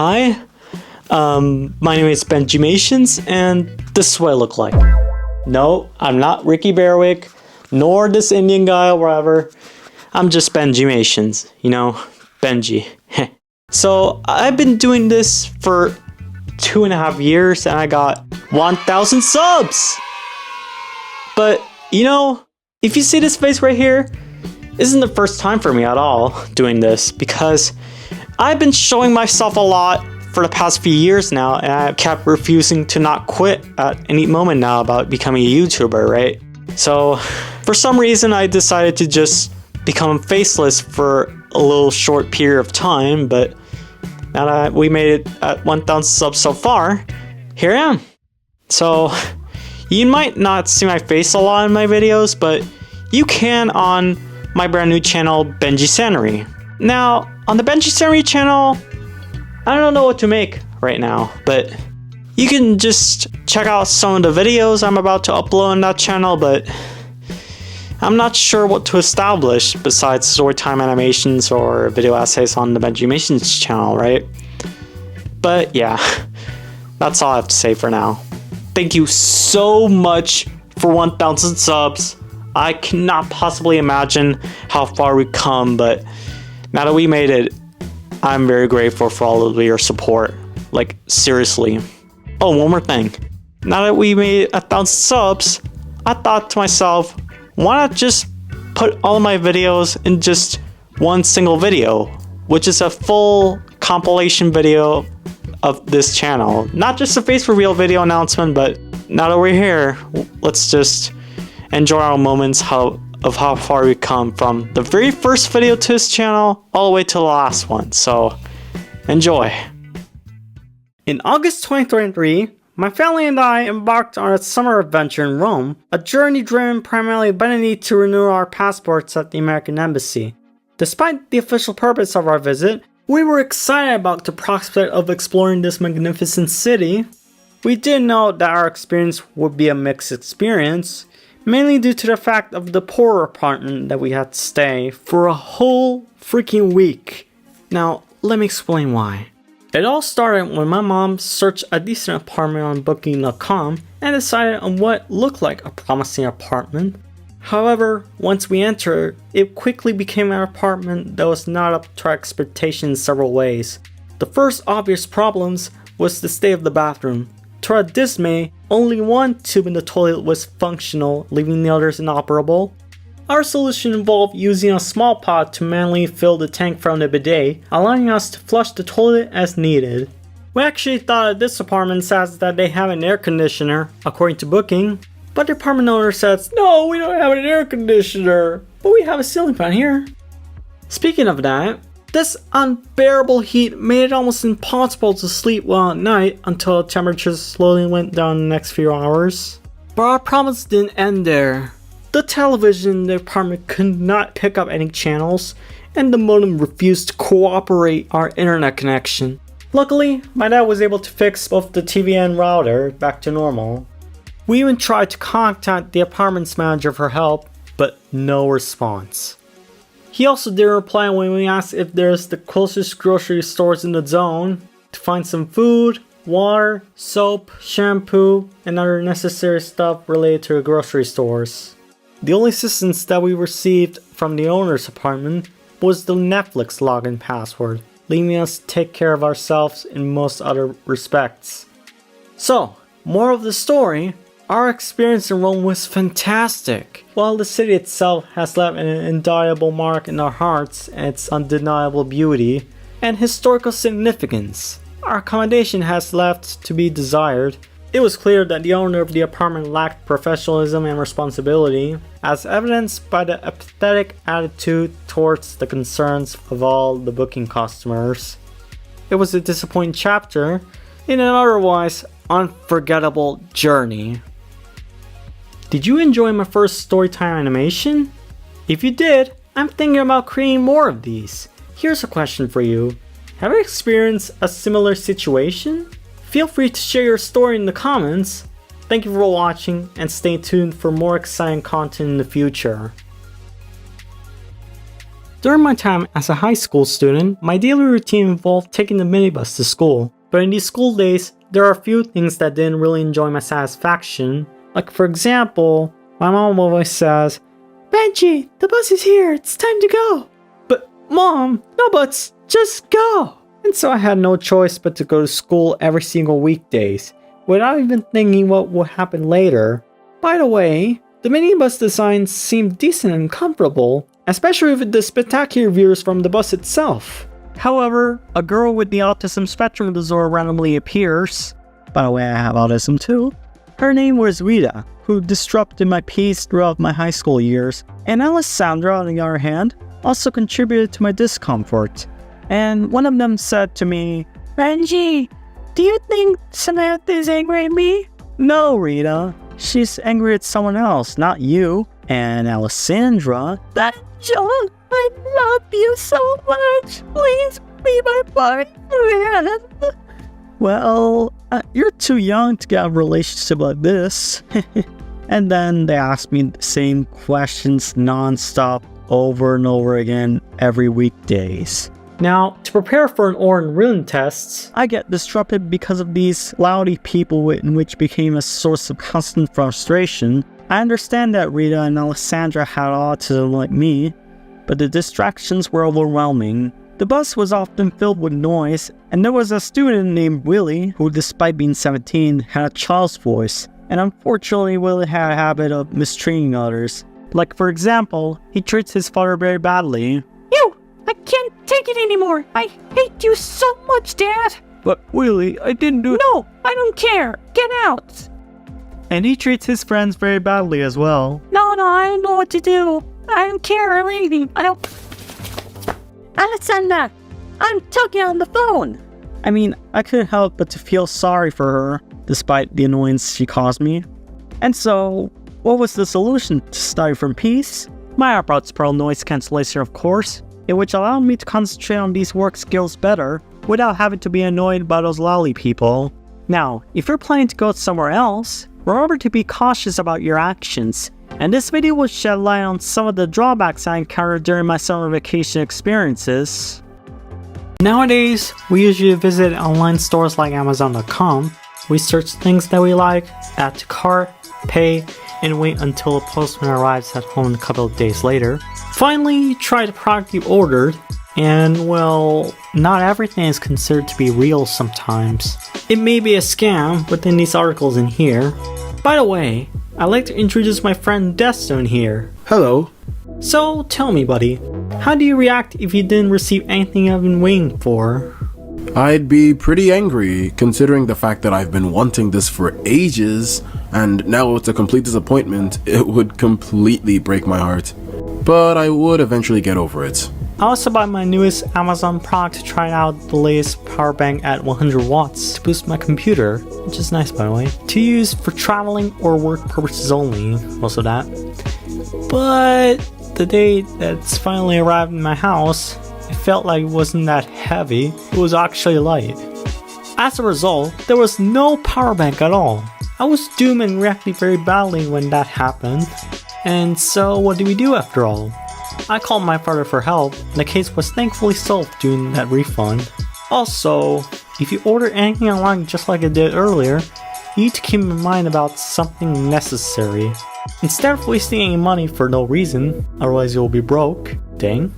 Hi, my name is Benjymations, and this is what I look like. No, I'm not Ricky Bearwick, nor this Indian guy or whatever. I'm just Benjymations, you know, Benji. So I've been doing this for 2.5 years, and I got 1,000 subs. But you know, if you see this face right here, this isn't the first time for me at all doing this, because I've been showing myself a lot for the past few years now, and I kept refusing to not quit at any moment now about becoming a YouTuber, right? So for some reason I decided to just become faceless for a little short period of time, but now that we made it at 1,000 subs so far, here I am. So you might not see my face a lot in my videos, but you can on my brand new channel, Benjymations. Now, on the Benjymations channel, I don't know what to make right now, but you can just check out some of the videos I'm about to upload on that channel, but I'm not sure what to establish besides Storytime animations or video essays on the Benjymations channel, right? But yeah, that's all I have to say for now. Thank you so much for 1,000 subs. I cannot possibly imagine how far we've come, but now that we made it, I'm very grateful for all of your support. Like, seriously. Oh, one more thing. Now that we made 1,000 subs, I thought to myself, why not just put all of my videos in just one single video, which is a full compilation video of this channel. Not just a face reveal video announcement, but now that we're here, let's just enjoy our moments of how far we've come from the very first video to this channel all the way to the last one. So enjoy. In August 2023, my family and I embarked on a summer adventure in Rome, a journey driven primarily by the need to renew our passports at the American Embassy. Despite the official purpose of our visit, we were excited about the prospect of exploring this magnificent city. We did know that our experience would be a mixed experience, mainly due to the fact of the poor apartment that we had to stay for a whole freaking week. Now, let me explain why. It all started when my mom searched a decent apartment on booking.com and decided on what looked like a promising apartment. However, once we entered, it quickly became an apartment that was not up to our expectations in several ways. The first obvious problems was the state of the bathroom. To our dismay, only one tube in the toilet was functional, leaving the others inoperable. Our solution involved using a small pot to manually fill the tank from the bidet, allowing us to flush the toilet as needed. We actually thought that this apartment says that they have an air conditioner, according to booking, but the apartment owner says, "No, we don't have an air conditioner, but we have a ceiling fan here." Speaking of that, this unbearable heat made it almost impossible to sleep well at night until the temperatures slowly went down in the next few hours. But our problems didn't end there. The television in the apartment could not pick up any channels, and the modem refused to cooperate our internet connection. Luckily, my dad was able to fix both the TV and router back to normal. We even tried to contact the apartment's manager for help, but no response. He also didn't reply when we asked if there's the closest grocery stores in the zone to find some food, water, soap, shampoo, and other necessary stuff related to the grocery stores. The only assistance that we received from the owner's apartment was the Netflix login password, leaving us to take care of ourselves in most other respects. So, moral of the story, our experience in Rome was fantastic. While the city itself has left an indelible mark in our hearts and its undeniable beauty and historical significance, our accommodation has left to be desired. It was clear that the owner of the apartment lacked professionalism and responsibility, as evidenced by the apathetic attitude towards the concerns of all the booking customers. It was a disappointing chapter in an otherwise unforgettable journey. Did you enjoy my first Storytime animation? If you did, I'm thinking about creating more of these. Here's a question for you. Have you experienced a similar situation? Feel free to share your story in the comments. Thank you for watching, and stay tuned for more exciting content in the future. During my time as a high school student, my daily routine involved taking the minibus to school. But in these school days, there are a few things that didn't really enjoy my satisfaction. Like for example, my mom always says, "Benji, the bus is here, it's time to go." But Mom, no buts, just go. And so I had no choice but to go to school every single weekdays, without even thinking what would happen later. By the way, the minibus design seemed decent and comfortable, especially with the spectacular views from the bus itself. However, a girl with the autism spectrum disorder randomly appears. By the way, I have autism too. Her name was Rita, who disrupted my peace throughout my high school years, and Alessandra, on the other hand, also contributed to my discomfort. And one of them said to me, "Benji, do you think Samantha is angry at me?" "No, Rita. She's angry at someone else, not you." And Alessandra, "Benji, I love you so much. Please be my boyfriend." Well, you're too young to get a relationship like this. And then they asked me the same questions non-stop over and over again every weekdays. Now, to prepare for an oral and written tests, I get disrupted because of these loudy people which became a source of constant frustration. I understand that Rita and Alessandra had autism like me, but the distractions were overwhelming. The bus was often filled with noise, and there was a student named Willie who, despite being 17, had a child's voice. And unfortunately, Willie had a habit of mistreating others. Like for example, he treats his father very badly. "You! I can't take it anymore! I hate you so much, Dad!" "But Willie, I didn't do it." "No, I don't care! Get out!" And he treats his friends very badly as well. No, I don't know what to do. I don't care or anything. I don't... Alexander, I'm talking on the phone. I mean, I couldn't help but to feel sorry for her, despite the annoyance she caused me. And so, what was the solution? To study from peace? My app brought Pearl noise cancellation, of course, which allowed me to concentrate on these work skills better, without having to be annoyed by those lolly people. Now, if you're planning to go somewhere else, remember to be cautious about your actions. And this video will shed light on some of the drawbacks I encountered during my summer vacation experiences. Nowadays, we usually visit online stores like Amazon.com. We search things that we like, add to cart, pay, and wait until the postman arrives at home a couple of days later. Finally, you try the product you ordered, and well, not everything is considered to be real sometimes. It may be a scam within these articles in here. By the way, I'd like to introduce my friend Destin here. Hello. So tell me, buddy, how do you react if you didn't receive anything I've been waiting for? I'd be pretty angry, considering the fact that I've been wanting this for ages, and now it's a complete disappointment. It would completely break my heart. But I would eventually get over it. I also bought my newest Amazon product to try out the latest power bank at 100 watts to boost my computer, which is nice by the way, to use for traveling or work purposes only, also that. But the day that's finally arrived in my house, it felt like it wasn't that heavy, it was actually light. As a result, there was no power bank at all. I was doomed and reacted very badly when that happened. And so what did we do after all? I called my father for help, and the case was thankfully solved during that refund. Also, if you order anything online just like I did earlier, you need to keep in mind about something necessary. Instead of wasting any money for no reason, otherwise you'll be broke, dang,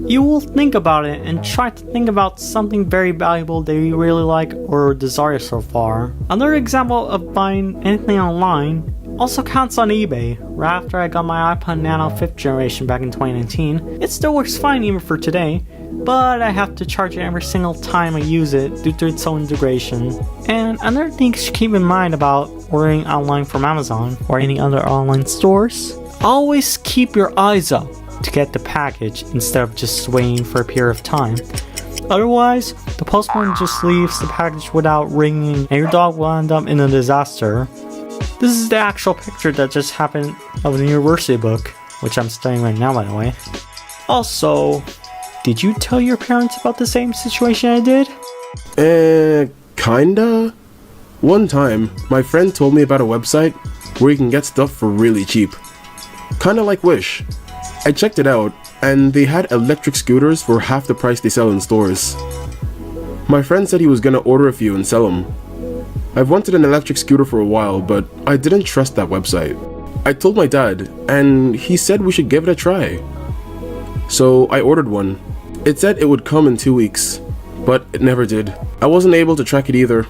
you will think about it and try to think about something very valuable that you really like or desire so far. Another example of buying anything online also counts on eBay. Right after I got my iPod Nano 5th generation back in 2019, it still works fine even for today, but I have to charge it every single time I use it due to its own integration. And another thing you should keep in mind about ordering online from Amazon or any other online stores, always keep your eyes up to get the package instead of just waiting for a period of time. Otherwise, the postman just leaves the package without ringing and your dog will end up in a disaster. This is the actual picture that just happened of the university book, which I'm studying right now by the way. Also, did you tell your parents about the same situation I did? Kinda? One time, my friend told me about a website where you can get stuff for really cheap. Kinda like Wish. I checked it out, and they had electric scooters for half the price they sell in stores. My friend said he was gonna order a few and sell them. I've wanted an electric scooter for a while, but I didn't trust that website. I told my dad, and he said we should give it a try. So I ordered one. It said it would come in 2 weeks, but it never did. I wasn't able to track it either.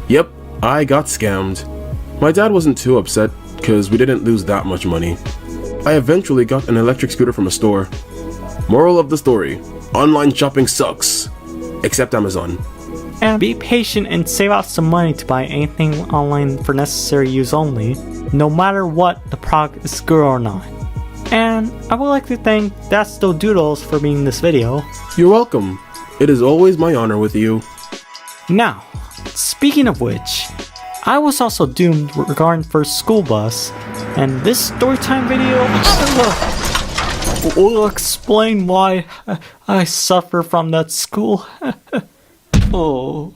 Yep, I got scammed. My dad wasn't too upset, cause we didn't lose that much money. I eventually got an electric scooter from a store. Moral of the story, online shopping sucks. Except Amazon. And be patient and save out some money to buy anything online for necessary use only, no matter what the product is good or not. And I would like to thank That's Still Doodles for being in this video. You're welcome. It is always my honor with you. Now, speaking of which, I was also doomed regarding first school bus, and this storytime video will explain why I suffer from that school. Oh.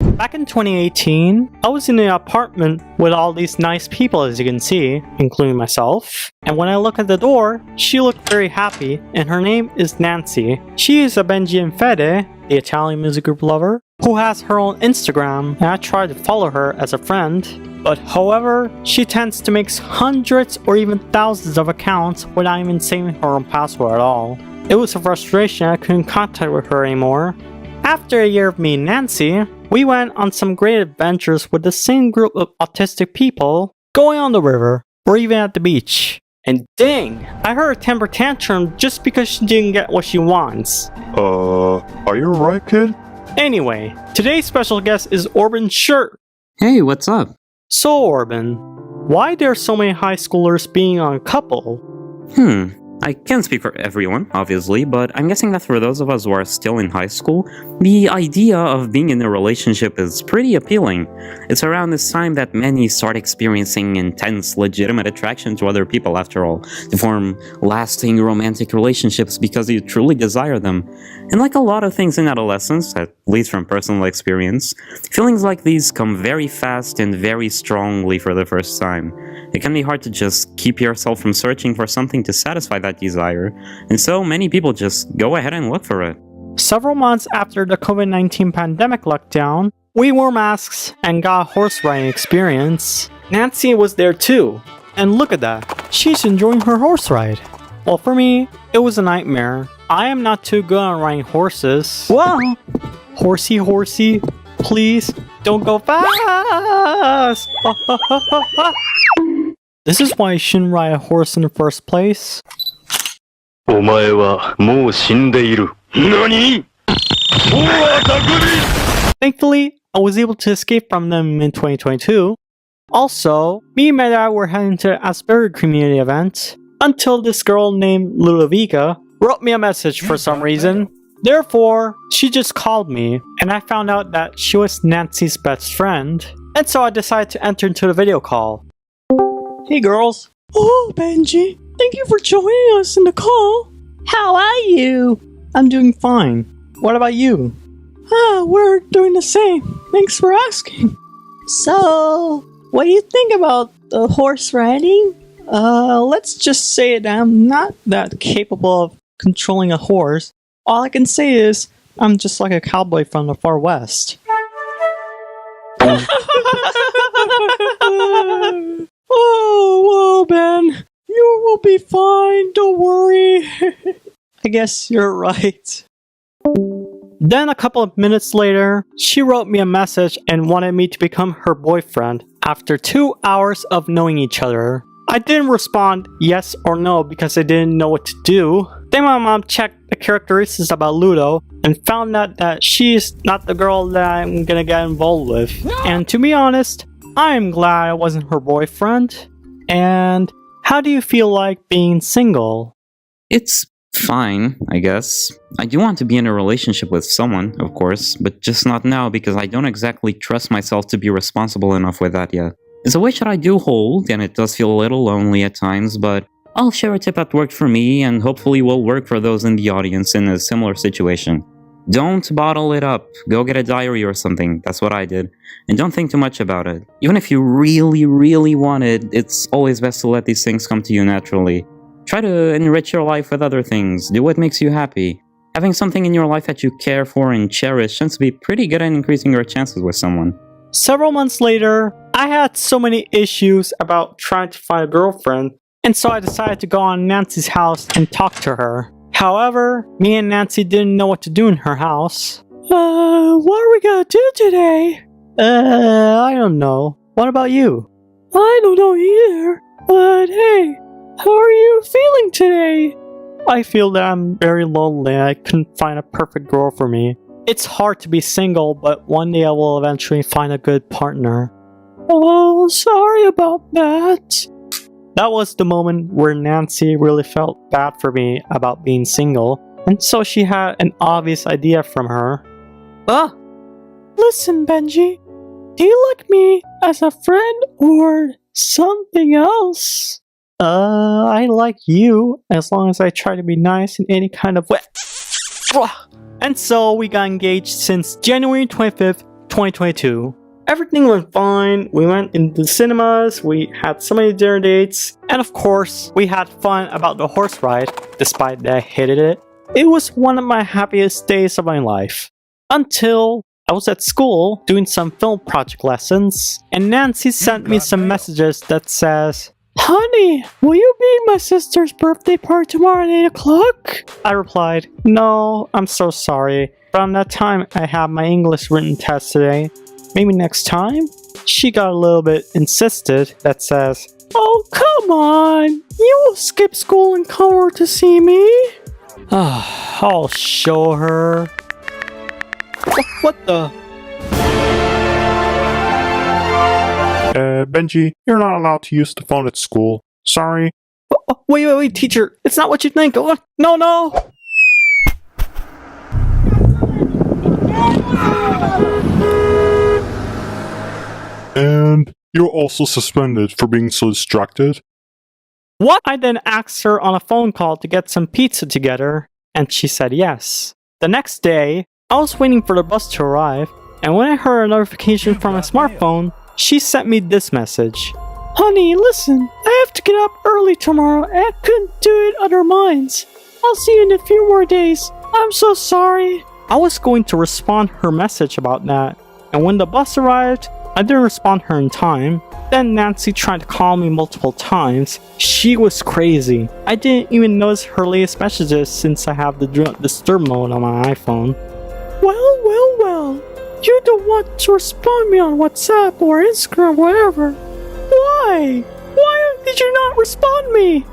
Back in 2018, I was in an apartment with all these nice people, as you can see, including myself. And when I look at the door, she looked very happy, and her name is Nancy. She is a Benji and Fede, the Italian music group lover, who has her own Instagram, and I tried to follow her as a friend. But however, she tends to make hundreds or even thousands of accounts without even saving her own password at all. It was a frustration I couldn't contact with her anymore. After a year of meeting Nancy, we went on some great adventures with the same group of autistic people, going on the river, or even at the beach. And dang, I heard a temper tantrum just because she didn't get what she wants. Are you alright, kid? Anyway, today's special guest is Orban Shirt. Hey, what's up? So Orban, why there are so many high schoolers being on a couple? I can't speak for everyone, obviously, but I'm guessing that for those of us who are still in high school, the idea of being in a relationship is pretty appealing. It's around this time that many start experiencing intense, legitimate attraction to other people, after all, to form lasting romantic relationships because you truly desire them. And like a lot of things in adolescence, at least from personal experience, feelings like these come very fast and very strongly for the first time. It can be hard to just keep yourself from searching for something to satisfy that desire, and so many people just go ahead and look for it. Several months after the COVID-19 pandemic lockdown, we wore masks and got a horse riding experience. Nancy was there too, and look at that, she's enjoying her horse ride. Well, for me, it was a nightmare. I am not too good on riding horses. Whoa! Horsey, please don't go fast! This is why you shouldn't ride a horse in the first place. お前はもう死んでいる。何? Thankfully, I was able to escape from them in 2022. Also, me and my dad were heading to the Asperger community event until this girl named Ludovica wrote me a message for some reason. Therefore, she just called me, and I found out that she was Nancy's best friend, and so I decided to enter into the video call. Hey girls. Oh, Benji, thank you for joining us in the call. How are you? I'm doing fine. What about you? We're doing the same. Thanks for asking. So, what do you think about the horse riding? Let's just say that I'm not that capable of controlling a horse. All I can say is, I'm just like a cowboy from the far west. Oh, well, Ben, you will be fine, don't worry. I guess you're right. Then a couple of minutes later, she wrote me a message and wanted me to become her boyfriend after 2 hours of knowing each other. I didn't respond yes or no because I didn't know what to do. Then my mom checked the characteristics about Ludo and found out that she's not the girl that I'm gonna get involved with. And to be honest, I'm glad I wasn't her boyfriend. And how do you feel like being single? It's fine, I guess. I do want to be in a relationship with someone, of course, but just not now because I don't exactly trust myself to be responsible enough with that yet. It's a wish that I do hold, and it does feel a little lonely at times, but I'll share a tip that worked for me and hopefully will work for those in the audience in a similar situation. Don't bottle it up. Go get a diary or something. That's what I did. And don't think too much about it. Even if you really, really want it, it's always best to let these things come to you naturally. Try Try to enrich your life with other things. Do what makes you happy. Having something in your life that you care for and cherish tends to be pretty good at increasing your chances with someone. Several months later, I had so many issues about trying to find a girlfriend, and so I decided to go on Nancy's house and talk to her. However, me and Nancy didn't know what to do in her house. What are we gonna do today? I don't know. What about you? I don't know either. But hey, how are you feeling today? I feel that I'm very lonely and I couldn't find a perfect girl for me. It's hard to be single, but one day I will eventually find a good partner. Oh, sorry about that. That was the moment where Nancy really felt bad for me about being single, and so she had an obvious idea from her. Listen, Benji, do you like me as a friend or something else? I like you, as long as I try to be nice in any kind of way. And so we got engaged since January 25th, 2022. Everything went fine. We went into the cinemas, we had so many dinner dates, and of course, we had fun about the horse ride, despite that I hated it. It was one of my happiest days of my life. Until I was at school doing some film project lessons, and Nancy sent me some messages that says, "Honey, will you be at my sister's birthday party tomorrow at 8 o'clock? I replied, "No, I'm so sorry. Around that time, I have my English written test today. Maybe next time?" She got a little bit insisted that says, "Oh, come on. You will skip school and come over to see me?" I'll show her. What the? Benji, you're not allowed to use the phone at school. Sorry. Wait, teacher. It's not what you think. Oh, no. And you're also suspended for being so distracted. What? I then asked her on a phone call to get some pizza together, and she said yes. The next day, I was waiting for the bus to arrive, and when I heard a notification from my smartphone, she sent me this message. "Honey, listen, I have to get up early tomorrow and I couldn't do it other minds. I'll see you in a few more days. I'm so sorry." I was going to respond her message about that, and when the bus arrived, I didn't respond her in time. Then Nancy tried to call me multiple times. She was crazy. I didn't even notice her latest messages since I have the Do Not Disturb mode on my iPhone. Well. You don't want to respond me on WhatsApp or Instagram or whatever. Why? Why did you not respond me?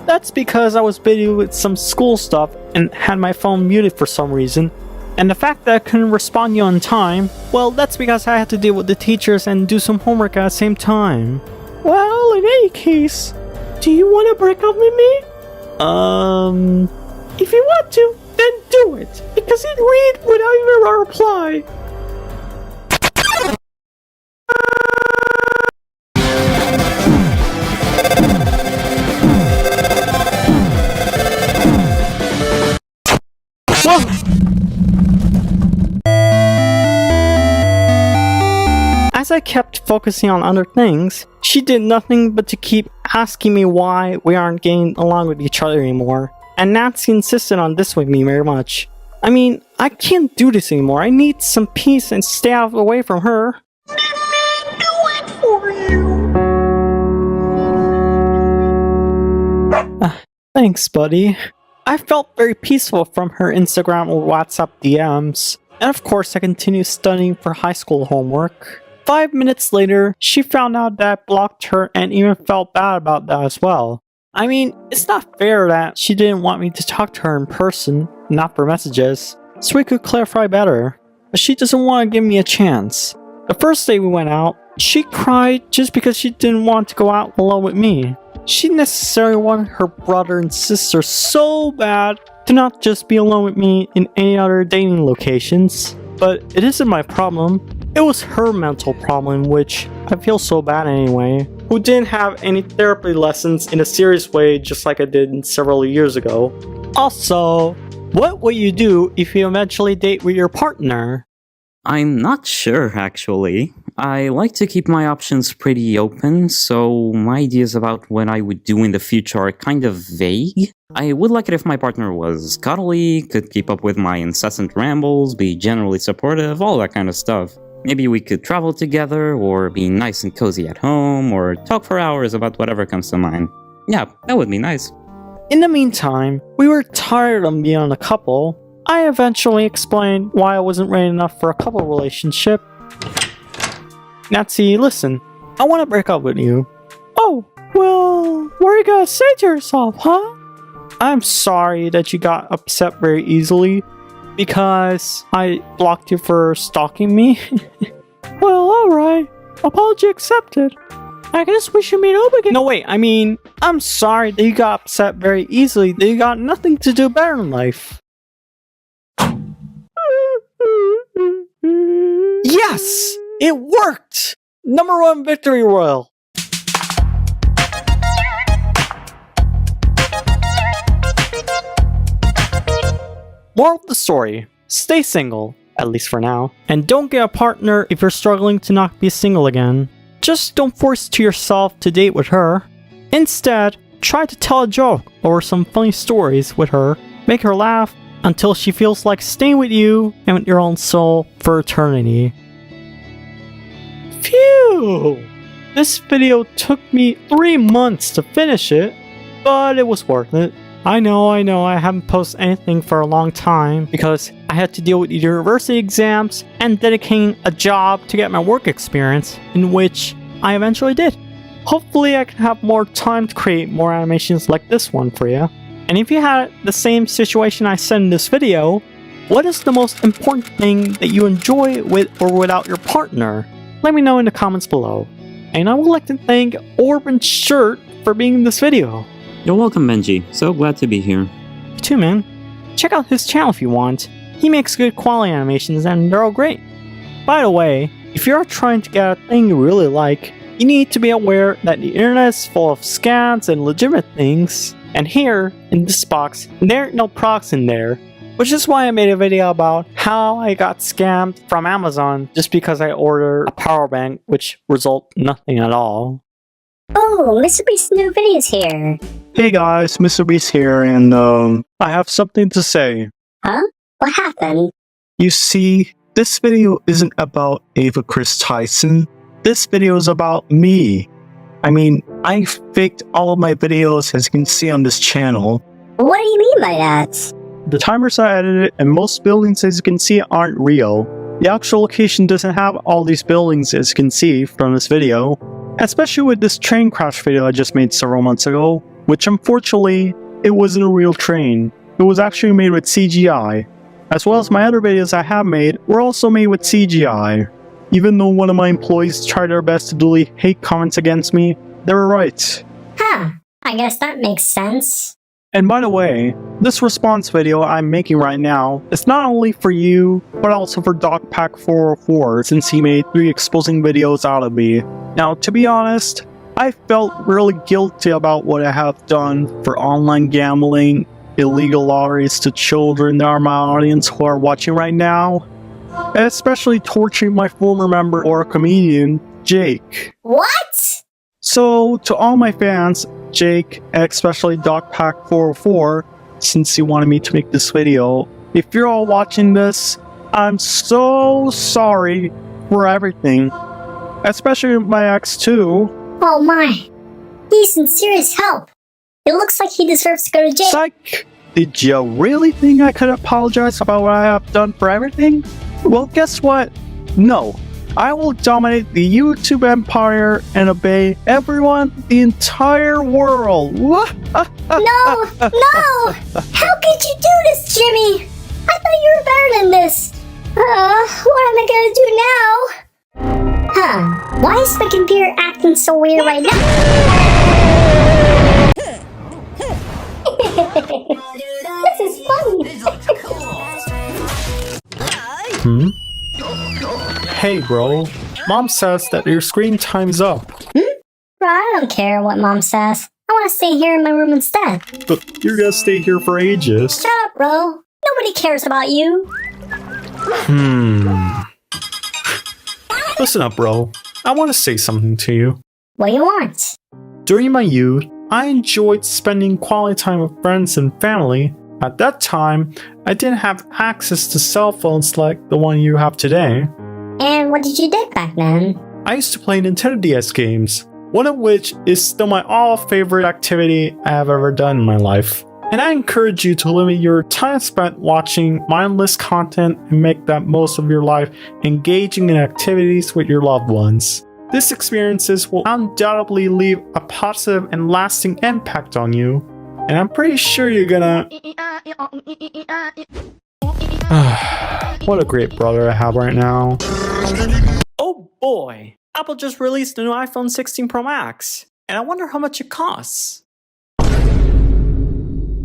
That's because I was busy with some school stuff and had my phone muted for some reason. And the fact that I couldn't respond you on time, well, that's because I had to deal with the teachers and do some homework at the same time. Well, in any case, do you want to break up with me? If you want to, then do it, because it read without even a reply. As I kept focusing on other things, she did nothing but to keep asking me why we aren't getting along with each other anymore. And Nancy insisted on this with me very much. I mean, I can't do this anymore. I need some peace and stay out of the way from her. Let me do it for you. Thanks, buddy. I felt very peaceful from her Instagram or WhatsApp DMs. And of course, I continued studying for high school homework. 5 minutes later, she found out that I blocked her and even felt bad about that as well. I mean, it's not fair that she didn't want me to talk to her in person, not for messages, so we could clarify better. But she doesn't want to give me a chance. The first day we went out, she cried just because she didn't want to go out alone with me. She necessarily wanted her brother and sister so bad to not just be alone with me in any other dating locations. But it isn't my problem. It was her mental problem, which I feel so bad anyway, who didn't have any therapy lessons in a serious way just like I did several years ago. Also, what will you do if you eventually date with your partner? I'm not sure, actually. I like to keep my options pretty open, so my ideas about what I would do in the future are kind of vague. I would like it if my partner was cuddly, could keep up with my incessant rambles, be generally supportive, all that kind of stuff. Maybe we could travel together, or be nice and cozy at home, or talk for hours about whatever comes to mind. Yeah, that would be nice. In the meantime, we were tired of being a couple. I eventually explained why I wasn't ready enough for a couple relationship. Nazi, listen, I want to break up with you. Oh, well, what are you gonna say to yourself, huh? I'm sorry that you got upset very easily because I blocked you for stalking me. Well, alright. Apology accepted. I guess we should meet up again. No, wait, I mean, I'm sorry that you got upset very easily, that you got nothing to do better in life. Yes! It worked! #1 victory royal. Moral of the story, stay single, at least for now, and don't get a partner if you're struggling to not be single again. Just don't force it to yourself to date with her. Instead, try to tell a joke or some funny stories with her, make her laugh until she feels like staying with you and with your own soul for eternity. Phew! This video took me 3 months to finish it, but it was worth it. I know, I haven't posted anything for a long time because I had to deal with university exams and dedicating a job to get my work experience, in which I eventually did. Hopefully I can have more time to create more animations like this one for you. And if you had the same situation I said in this video, what is the most important thing that you enjoy with or without your partner? Let me know in the comments below. And I would like to thank Orban's shirt for being in this video. You're welcome, Benji. So glad to be here. You too, man. Check out his channel if you want. He makes good quality animations and they're all great. By the way, if you're trying to get a thing you really like, you need to be aware that the internet is full of scams and legitimate things. And here, in this box, there ain't no products in there. Which is why I made a video about how I got scammed from Amazon just because I ordered a power bank, which result nothing at all. Oh, MrBeast's new video's here. Hey guys, MrBeast here, and I have something to say. Huh? What happened? You see, this video isn't about Ava Chris Tyson. This video is about me. I mean, I faked all of my videos, as you can see on this channel. What do you mean by that? The timers I edited and most buildings, as you can see, aren't real. The actual location doesn't have all these buildings, as you can see from this video. Especially with this train crash video I just made several months ago, which unfortunately, it wasn't a real train. It was actually made with CGI. As well as my other videos I have made were also made with CGI. Even though one of my employees tried their best to delete hate comments against me, they were right. Huh, I guess that makes sense. And by the way, this response video I'm making right now is not only for you, but also for DocPack404 since he made 3 exposing videos out of me. Now, to be honest, I felt really guilty about what I have done for online gambling, illegal lotteries to children that are my audience who are watching right now, and especially torturing my former member or comedian, Jake. What? So, to all my fans, Jake, and especially DocPack404, since he wanted me to make this video, if you're all watching this, I'm so sorry for everything. Especially my ex too. Oh my. He's in serious help. It looks like he deserves to go to jail. Psych! Did you really think I could apologize about what I have done for everything? Well, guess what? No. I will dominate the YouTube empire and obey everyone, the entire world. No! No! How could you do this, Jimmy? I thought you were better than this. What am I gonna do now? Huh. Why is my computer acting so weird right now? This is funny. Hey bro, Mom says that your screen time's up. Bro, I don't care what Mom says. I want to stay here in my room instead. But you're gonna stay here for ages. Shut up, bro. Nobody cares about you. Listen up, bro. I want to say something to you. What do you want? During my youth, I enjoyed spending quality time with friends and family. At that time, I didn't have access to cell phones like the one you have today. And what did you do back then? I used to play Nintendo DS games, one of which is still my all-favorite activity I have ever done in my life. And I encourage you to limit your time spent watching mindless content and make that most of your life engaging in activities with your loved ones. These experiences will undoubtedly leave a positive and lasting impact on you, and I'm pretty sure you're gonna... What a great brother I have right now. Oh boy! Apple just released the new iPhone 16 Pro Max, and I wonder how much it costs.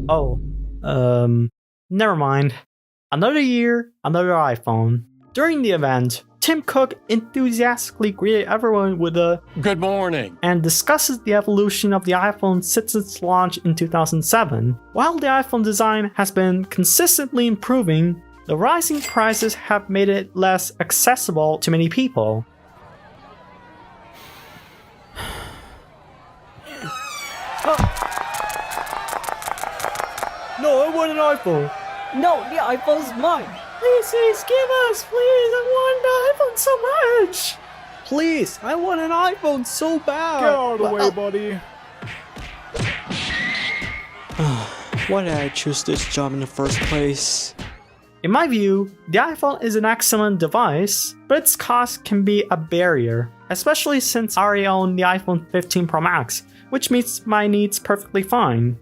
Oh, never mind. Another year, another iPhone. During the event, Tim Cook enthusiastically greeted everyone with a "Good morning" and discusses the evolution of the iPhone since its launch in 2007. While the iPhone design has been consistently improving, the rising prices have made it less accessible to many people. No, I want an iPhone. No, the iPhone's mine. Please, give us, please. I want the iPhone so much. Please, I want an iPhone so bad. Get out of the way, buddy. Why did I choose this job in the first place? In my view, the iPhone is an excellent device, but its cost can be a barrier, especially since I already own the iPhone 15 Pro Max, which meets my needs perfectly fine.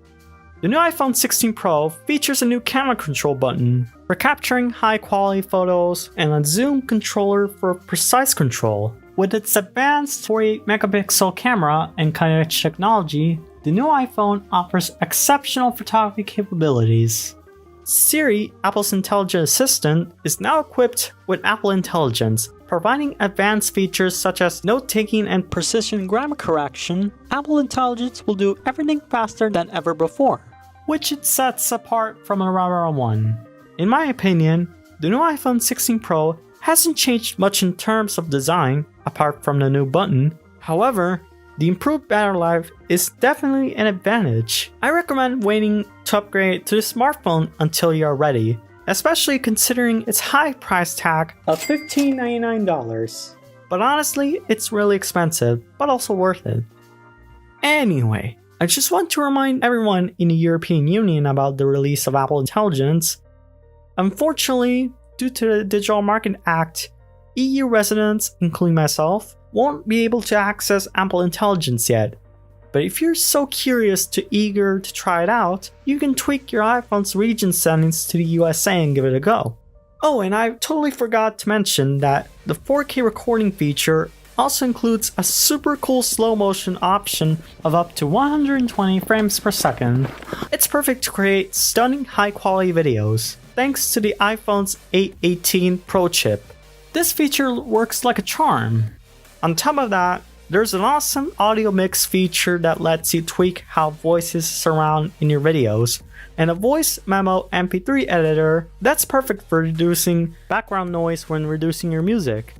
The new iPhone 16 Pro features a new camera control button for capturing high-quality photos and a zoom controller for precise control. With its advanced 48-megapixel camera and cutting-edge technology, the new iPhone offers exceptional photography capabilities. Siri, Apple's intelligent assistant, is now equipped with Apple Intelligence, providing advanced features such as note-taking and precision grammar correction. Apple Intelligence will do everything faster than ever before, which it sets apart from a rubber one. In my opinion, the new iPhone 16 Pro hasn't changed much in terms of design, apart from the new button. However, the improved battery life is definitely an advantage. I recommend waiting to upgrade to the smartphone until you are ready, especially considering its high price tag of $1599. But honestly, it's really expensive, but also worth it. Anyway, I just want to remind everyone in the European Union about the release of Apple Intelligence. Unfortunately, due to the Digital Market Act, EU residents, including myself, won't be able to access Apple Intelligence yet. But if you're so curious to eager to try it out, you can tweak your iPhone's region settings to the USA and give it a go. Oh, and I totally forgot to mention that the 4K recording feature also includes a super cool slow motion option of up to 120 frames per second. It's perfect to create stunning high quality videos, thanks to the iPhone's 818 Pro chip. This feature works like a charm. On top of that, there's an awesome audio mix feature that lets you tweak how voices surround in your videos, and a voice memo MP3 editor that's perfect for reducing background noise when reducing your music.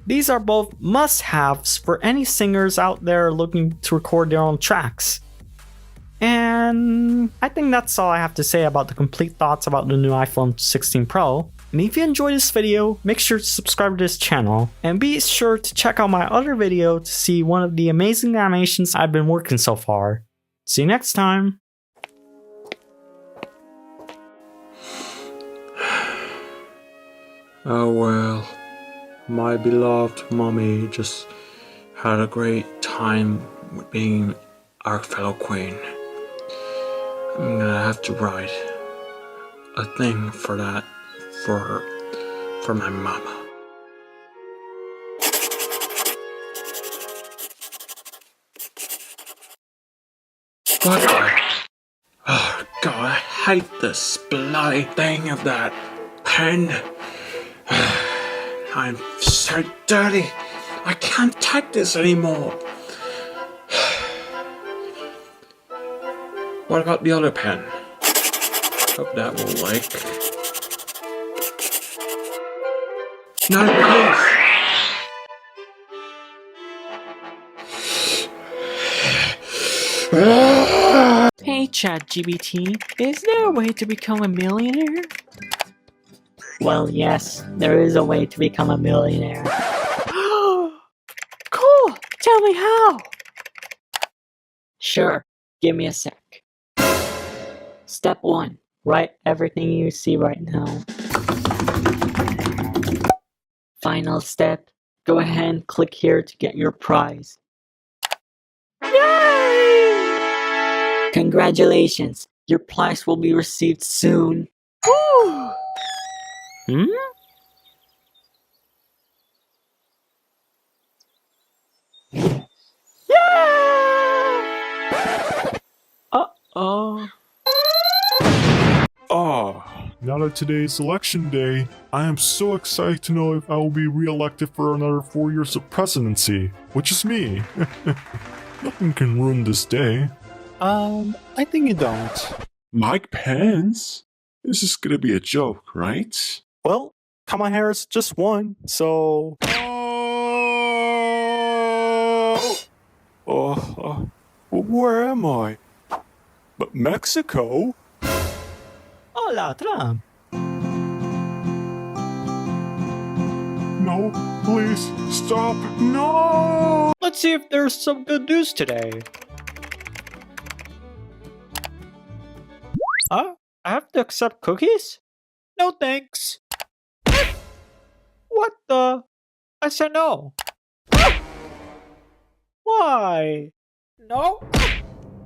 These are both must-haves for any singers out there looking to record their own tracks. And I think that's all I have to say about the complete thoughts about the new iPhone 16 Pro. And if you enjoyed this video, make sure to subscribe to this channel, and be sure to check out my other video to see one of the amazing animations I've been working so far. See you next time! Oh well, my beloved mommy just had a great time with being our fellow queen. I'm gonna have to write a thing for that for my mama. Oh god, I hate this bloody thing of that pen. I'm so dirty. I can't take this anymore. What about the other pen? Hope that will work. No, please. Hey ChatGPT, is there a way to become a millionaire? Well, yes, there is a way to become a millionaire. Cool! Tell me how! Sure, give me a sec. Step 1. Write everything you see right now. Final step. Go ahead and click here to get your prize. Yay! Congratulations! Your prize will be received soon. Woo! Yeah! Uh-oh. Now that today is election day, I am so excited to know if I will be re-elected for another 4 years of presidency, which is me. Nothing can ruin this day. I think you don't. Mike Pence? This is gonna be a joke, right? Well, Kamala Harris just won, so... Where am I? But Mexico? Hola, Trump. No, please, stop, no! Let's see if there's some good news today. Huh? I have to accept cookies? No thanks. What the? I said no. Why? No.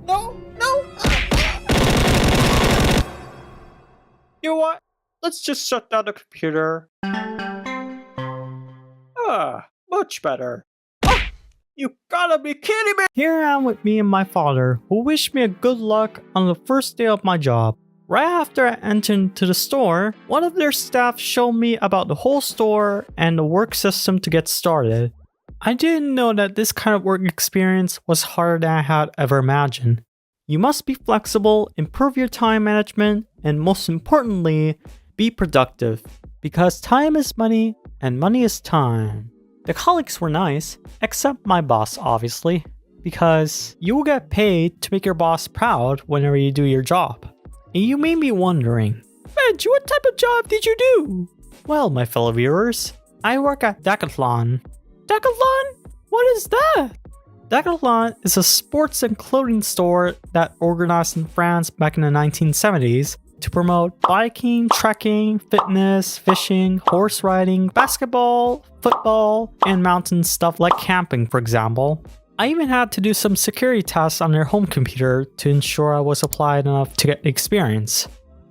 No, no. You know what? Let's just shut down the computer. Much better. You gotta be kidding me! Here I am with me and my father, who wished me a good luck on the first day of my job. Right after I entered into the store, one of their staff showed me about the whole store and the work system to get started. I didn't know that this kind of work experience was harder than I had ever imagined. You must be flexible, improve your time management, and most importantly, be productive. Because time is money, and money is time. The colleagues were nice, except my boss, obviously, because you will get paid to make your boss proud whenever you do your job. And you may be wondering, Benj, what type of job did you do? Well, my fellow viewers, I work at Decathlon. Decathlon? What is that? Decathlon is a sports and clothing store that organized in France back in the 1970s to promote biking, trekking, fitness, fishing, horse riding, basketball, football, and mountain stuff like camping, for example. I even had to do some security tests on their home computer to ensure I was applied enough to get the experience.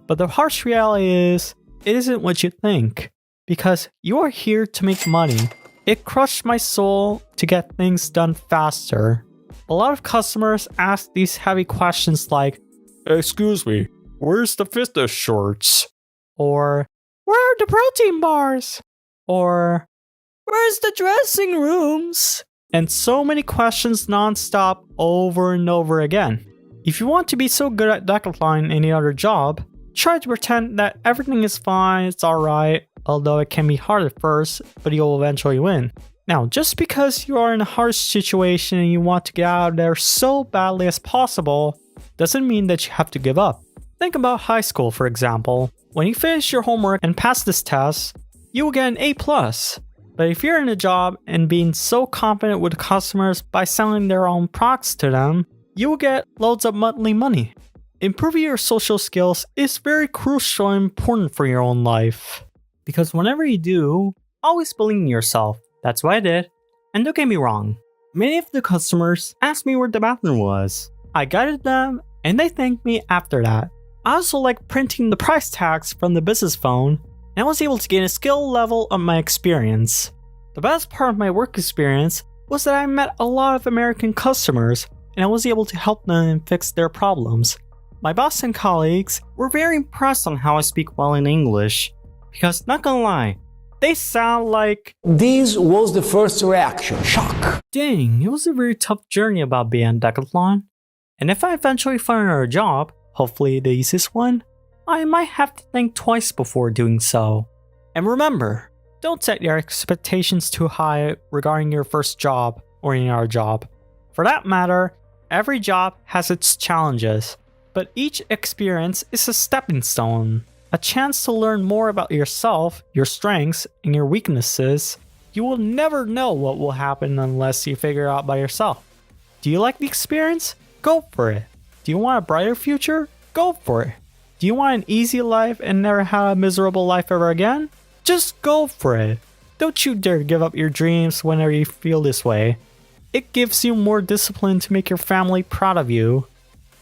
But the harsh reality is, it isn't what you think, because you are here to make money. It crushed my soul to get things done faster. A lot of customers ask these heavy questions like, "Excuse me, where's the fitness shorts?" Or, "Where are the protein bars?" Or, "Where's the dressing rooms?" And so many questions non-stop over and over again. If you want to be so good at Decathlon in any other job, try to pretend that everything is fine, it's alright, although it can be hard at first, but you'll eventually win. Now, just because you are in a harsh situation and you want to get out of there so badly as possible, doesn't mean that you have to give up. Think about high school, for example. When you finish your homework and pass this test, you will get an A+. But if you're in a job and being so confident with customers by selling their own products to them, you will get loads of monthly money. Improving your social skills is very crucial and important for your own life. Because whenever you do, always believe in yourself. That's what I did. And don't get me wrong, many of the customers asked me where the bathroom was. I guided them, and they thanked me after that. I also like printing the price tags from the business phone, and I was able to gain a skill level of my experience. The best part of my work experience was that I met a lot of American customers, and I was able to help them fix their problems. My boss and colleagues were very impressed on how I speak well in English, because not gonna lie, they sound like... This was the first reaction, shock. Dang, it was a very tough journey about being at Decathlon. And if I eventually find another job, hopefully the easiest one, I might have to think twice before doing so. And remember, don't set your expectations too high regarding your first job or any other job. For that matter, Every job has its challenges, but each experience is a stepping stone, a chance to learn more about yourself, your strengths, and your weaknesses. You will never know what will happen unless you figure it out by yourself. Do you like the experience? Go for it. Do you want a brighter future? Go for it. Do you want an easy life and never have a miserable life ever again? Just go for it. Don't you dare give up your dreams whenever you feel this way. It gives you more discipline to make your family proud of you.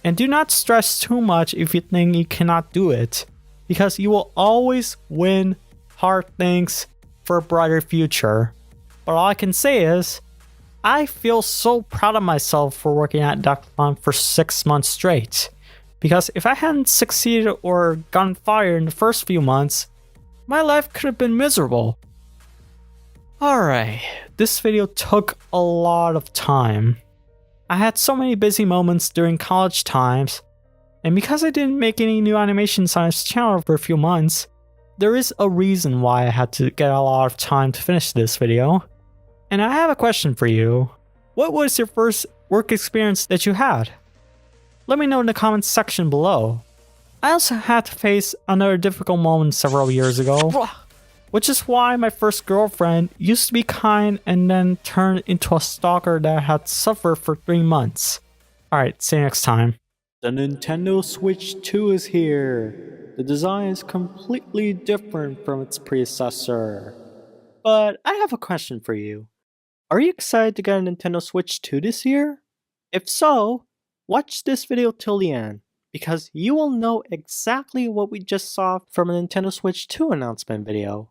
And do not stress too much if you think you cannot do it, because you will always win hard things for a brighter future. But all I can say is, I feel so proud of myself for working at Decathlon for 6 months straight. Because if I hadn't succeeded or gotten fired in the first few months, my life could have been miserable. Alright, this video took a lot of time. I had so many busy moments during college times, and because I didn't make any new animations on this channel for a few months, there is a reason why I had to get a lot of time to finish this video. And I have a question for you. What was your first work experience that you had? Let me know in the comments section below. I also had to face another difficult moment several years ago, which is why my first girlfriend used to be kind and then turned into a stalker that I had suffered for 3 months. Alright, see you next time. The Nintendo Switch 2 is here. The design is completely different from its predecessor. But I have a question for you. Are you excited to get a Nintendo Switch 2 this year? If so, watch this video till the end, because you will know exactly what we just saw from a Nintendo Switch 2 announcement video.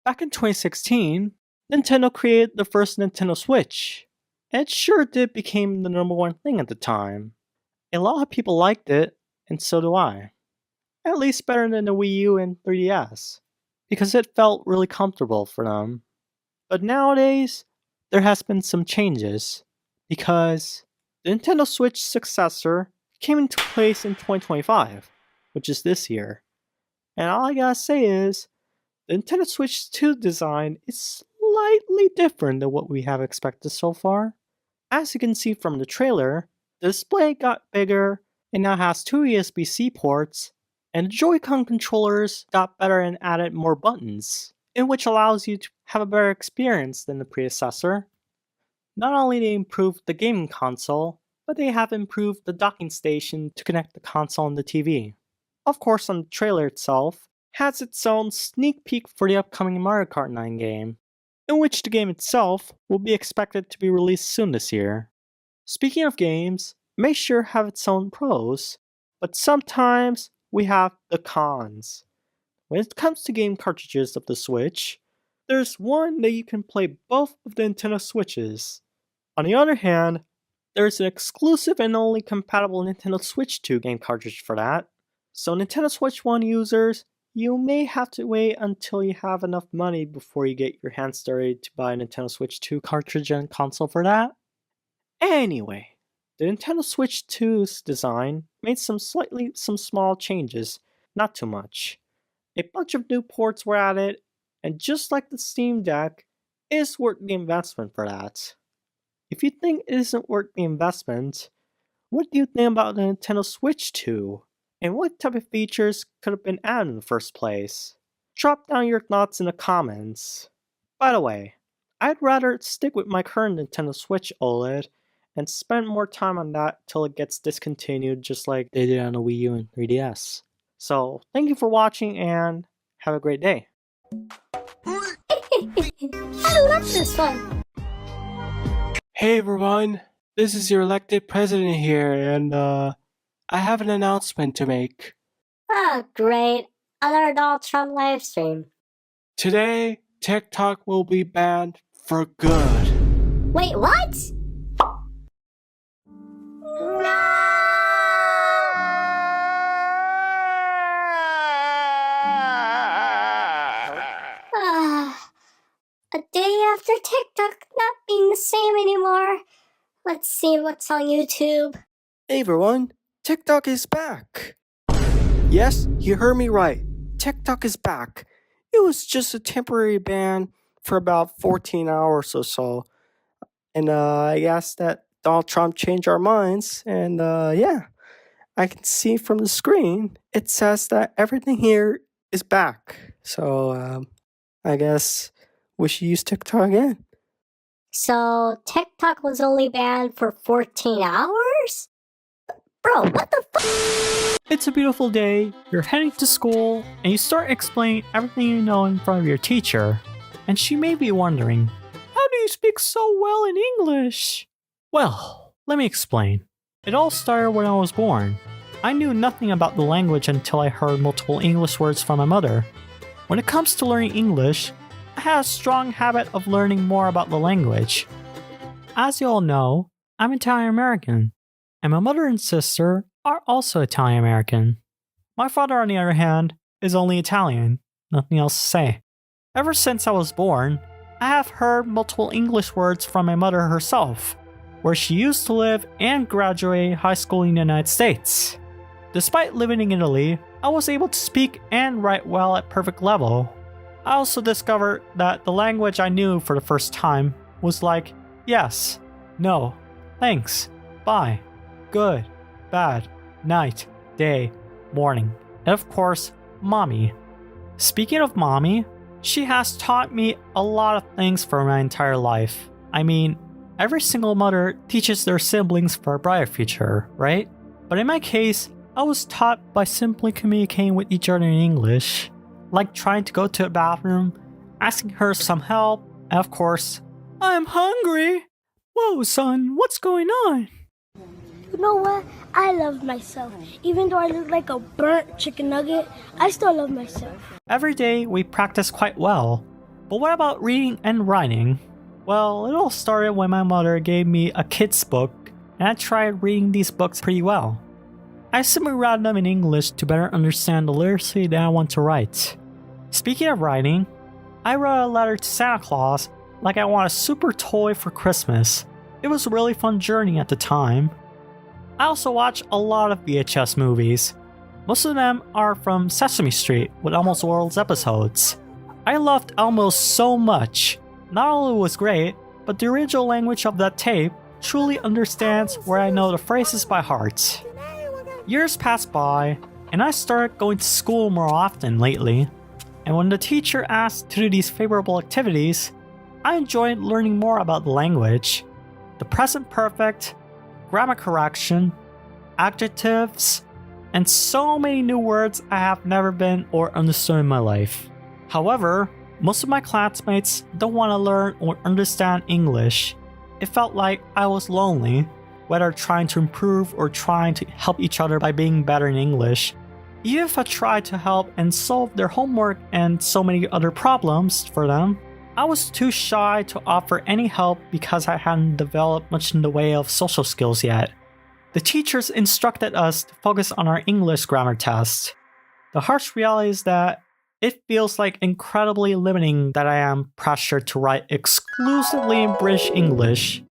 Back in 2016, Nintendo created the first Nintendo Switch, and it sure did become the #1 thing at the time. A lot of people liked it, and so do I. At least better than the Wii U and 3DS, because it felt really comfortable for them. But nowadays, there has been some changes, because the Nintendo Switch successor came into place in 2025, which is this year. And all I gotta say is, the Nintendo Switch 2 design is slightly different than what we have expected so far. As you can see from the trailer, the display got bigger and now has 2 USB-C ports, and the Joy-Con controllers got better and added more buttons, in which allows you to have a better experience than the predecessor. Not only they improved the gaming console, but they have improved the docking station to connect the console and the TV. Of course, on the trailer itself, has its own sneak peek for the upcoming Mario Kart 9 game, in which the game itself will be expected to be released soon this year. Speaking of games, may sure have its own pros, but sometimes we have the cons. When it comes to game cartridges of the Switch, there's one that you can play both of the Nintendo Switches. On the other hand, there's an exclusive and only compatible Nintendo Switch 2 game cartridge for that. So Nintendo Switch 1 users, you may have to wait until you have enough money before you get your hands dirty to buy a Nintendo Switch 2 cartridge and console for that. Anyway, the Nintendo Switch 2's design made some small changes, not too much. A bunch of new ports were added, and just like the Steam Deck, it is worth the investment for that. If you think it isn't worth the investment, what do you think about the Nintendo Switch 2? And what type of features could have been added in the first place? Drop down your thoughts in the comments. By the way, I'd rather stick with my current Nintendo Switch OLED and spend more time on that till it gets discontinued just like they did on the Wii U and 3DS. So, thank you for watching and have a great day. I love this one. Hey everyone, this is your elected president here, and I have an announcement to make. Oh, great. Another Donald Trump livestream. Today, TikTok will be banned for good. Wait, what? A day after TikTok not being the same anymore. Let's see what's on YouTube. Hey everyone, TikTok is back. Yes, you heard me right. TikTok is back. It was just a temporary ban for about 14 hours or so. And I guess that Donald Trump changed our minds, and yeah, I can see from the screen it says that everything here is back. So I guess we should use TikTok again. So TikTok was only banned for 14 hours? Bro, what the fuck? It's a beautiful day, you're heading to school, and you start explaining everything you know in front of your teacher. And she may be wondering, how do you speak so well in English? Well, let me explain. It all started when I was born. I knew nothing about the language until I heard multiple English words from my mother. When it comes to learning English, I had a strong habit of learning more about the language. As you all know, I'm Italian American, and my mother and sister are also Italian American. My father, on the other hand, is only Italian, nothing else to say. Ever since I was born, I have heard multiple English words from my mother herself, where she used to live and graduate high school in the United States. Despite living in Italy, I was able to speak and write well at perfect level. I also discovered that the language I knew for the first time was like yes, no, thanks, bye, good, bad, night, day, morning, and of course, mommy. Speaking of mommy, she has taught me a lot of things for my entire life. I mean, every single mother teaches their siblings for a brighter future, right? But in my case, I was taught by simply communicating with each other in English, like trying to go to a bathroom, asking her some help, and of course, I'm hungry! Whoa, son, what's going on? You know what? I love myself. Even though I look like a burnt chicken nugget, I still love myself. Every day we practice quite well, but what about reading and writing? Well, it all started when my mother gave me a kid's book, and I tried reading these books pretty well. I simply read them in English to better understand the literacy that I want to write. Speaking of writing, I wrote a letter to Santa Claus like I want a super toy for Christmas. It was a really fun journey at the time. I also watch a lot of VHS movies. Most of them are from Sesame Street with Elmo's World's episodes. I loved Elmo so much. Not only was great, but the original language of that tape truly understands where I know the phrases by heart. Years passed by, and I started going to school more often lately, and when the teacher asked to do these favorable activities, I enjoyed learning more about the language, the present perfect, grammar correction, adjectives, and so many new words I have never been or understood in my life. However, most of my classmates don't want to learn or understand English. It felt like I was lonely, whether trying to improve or trying to help each other by being better in English. Even if I tried to help and solve their homework and so many other problems for them, I was too shy to offer any help because I hadn't developed much in the way of social skills yet. The teachers instructed us to focus on our English grammar test. The harsh reality is that it feels like incredibly limiting that I am pressured to write exclusively in British English.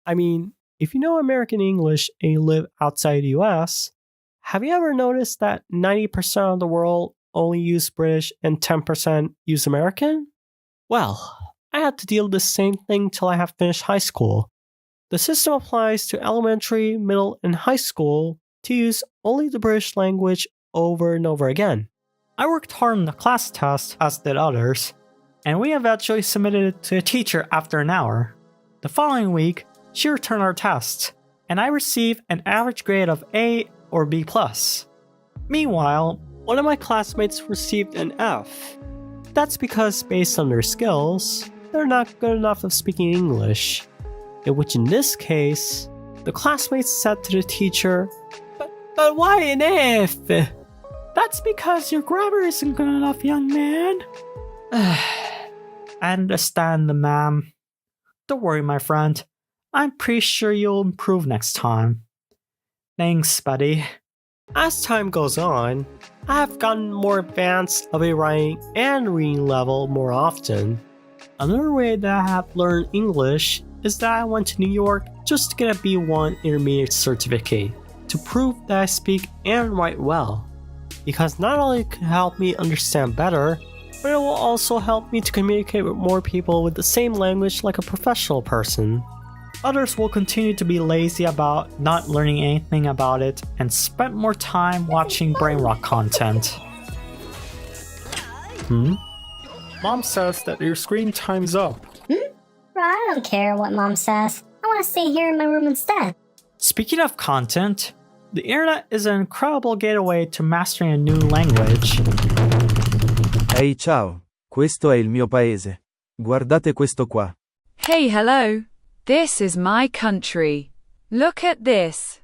I mean, if you know American English and you live outside the US, have you ever noticed that 90% of the world only use British and 10% use American? Well, I had to deal with the same thing till I have finished high school. The system applies to elementary, middle, and high school to use only the British language over and over again. I worked hard on the class test, as did others, and we eventually submitted it to a teacher after an hour. The following week, she returned our test, and I received an average grade of A or B+. Meanwhile, one of my classmates received an F. That's because, based on their skills, they're not good enough of speaking English. In which in this case, the classmates said to the teacher, But why an F? That's because your grammar isn't good enough, young man. I understand, ma'am. Don't worry, my friend. I'm pretty sure you'll improve next time. Thanks, buddy. As time goes on, I have gotten more advanced of a writing and reading level more often. Another way that I have learned English is that I went to New York just to get a B1 intermediate certificate to prove that I speak and write well. Because not only can it help me understand better, but it will also help me to communicate with more people with the same language like a professional person. Others will continue to be lazy about not learning anything about it and spend more time watching brainrot content. Mom says that your screen time's up. Bro, I don't care what Mom says. I want to stay here in my room instead. Speaking of content, the internet is an incredible gateway to mastering a new language. Ehi ciao, questo è il mio paese. Guardate questo qua. Hey, hello. This is my country. Look at this.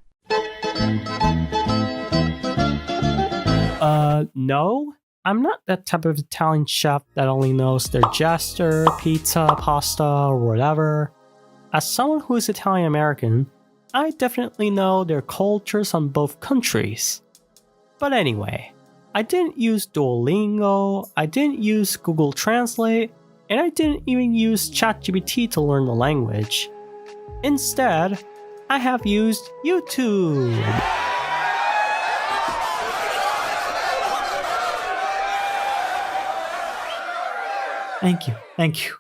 No. I'm not that type of Italian chef that only knows their jester, pizza, pasta, or whatever. As someone who is Italian American, I definitely know their cultures on both countries. But anyway, I didn't use Duolingo, I didn't use Google Translate, and I didn't even use ChatGPT to learn the language. Instead, I have used YouTube. Thank you.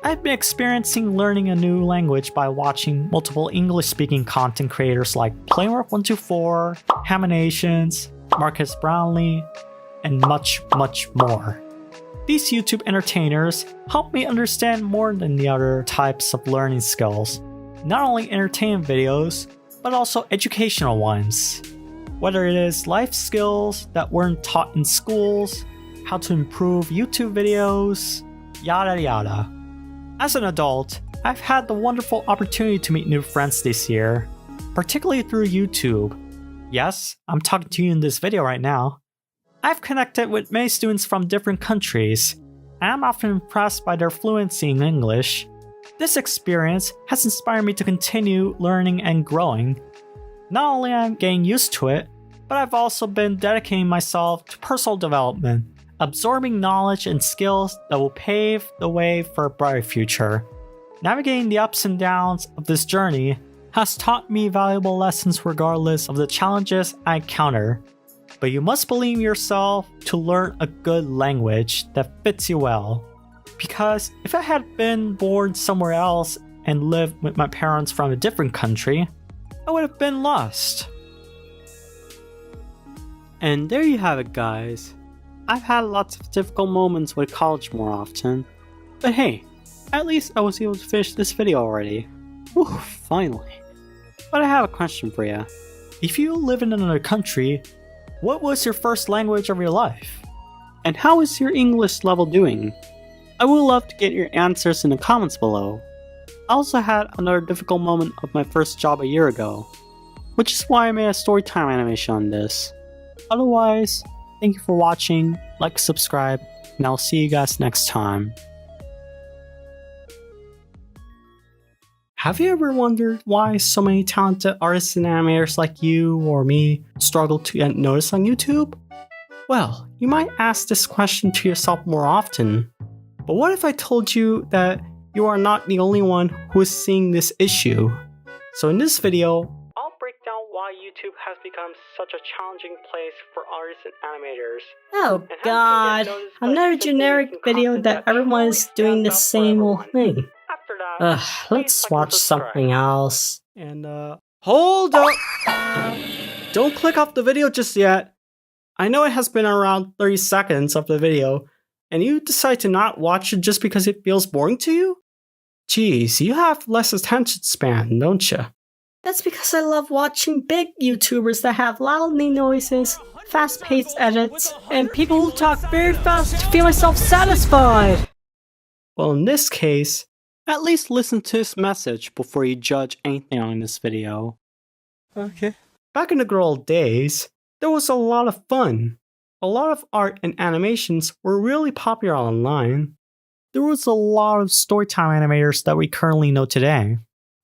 I've been experiencing learning a new language by watching multiple English-speaking content creators like Playwork124, Haminations, Marcus Brownlee, and much, much more. These YouTube entertainers help me understand more than the other types of learning skills. Not only entertainment videos, but also educational ones. Whether it is life skills that weren't taught in schools, how to improve YouTube videos, yada yada. As an adult, I've had the wonderful opportunity to meet new friends this year, particularly through YouTube. Yes, I'm talking to you in this video right now. I've connected with many students from different countries, and I'm often impressed by their fluency in English. This experience has inspired me to continue learning and growing. Not only am I getting used to it, but I've also been dedicating myself to personal development, absorbing knowledge and skills that will pave the way for a brighter future. Navigating the ups and downs of this journey has taught me valuable lessons regardless of the challenges I encounter. But you must believe in yourself to learn a good language that fits you well. Because if I had been born somewhere else and lived with my parents from a different country, I would have been lost. And there you have it, guys. I've had lots of difficult moments with college more often, but hey, at least I was able to finish this video already. Whew, finally. But I have a question for you. If you live in another country, what was your first language of your life? And how is your English level doing? I would love to get your answers in the comments below. I also had another difficult moment of my first job a year ago, which is why I made a Storytime animation on this. Otherwise, thank you for watching, like, subscribe, and I'll see you guys next time. Have you ever wondered why so many talented artists and animators like you or me struggle to get noticed on YouTube? Well, you might ask this question to yourself more often. But what if I told you that you are not the only one who is seeing this issue? So in this video, I'll break down why YouTube has become such a challenging place for artists and animators. Oh god, another generic video that everyone is doing the same old thing. Let's watch something else. And hold up! Don't click off the video just yet. I know it has been around 30 seconds of the video, and you decide to not watch it just because it feels boring to you? Jeez, you have less attention span, don't you? That's because I love watching big YouTubers that have loud noises, fast-paced edits, and people who talk very fast to feel myself satisfied! Well, in this case, at least listen to this message before you judge anything on this video. Okay. Back in the good old days, there was a lot of fun. A lot of art and animations were really popular online. There was a lot of Storytime animators that we currently know today.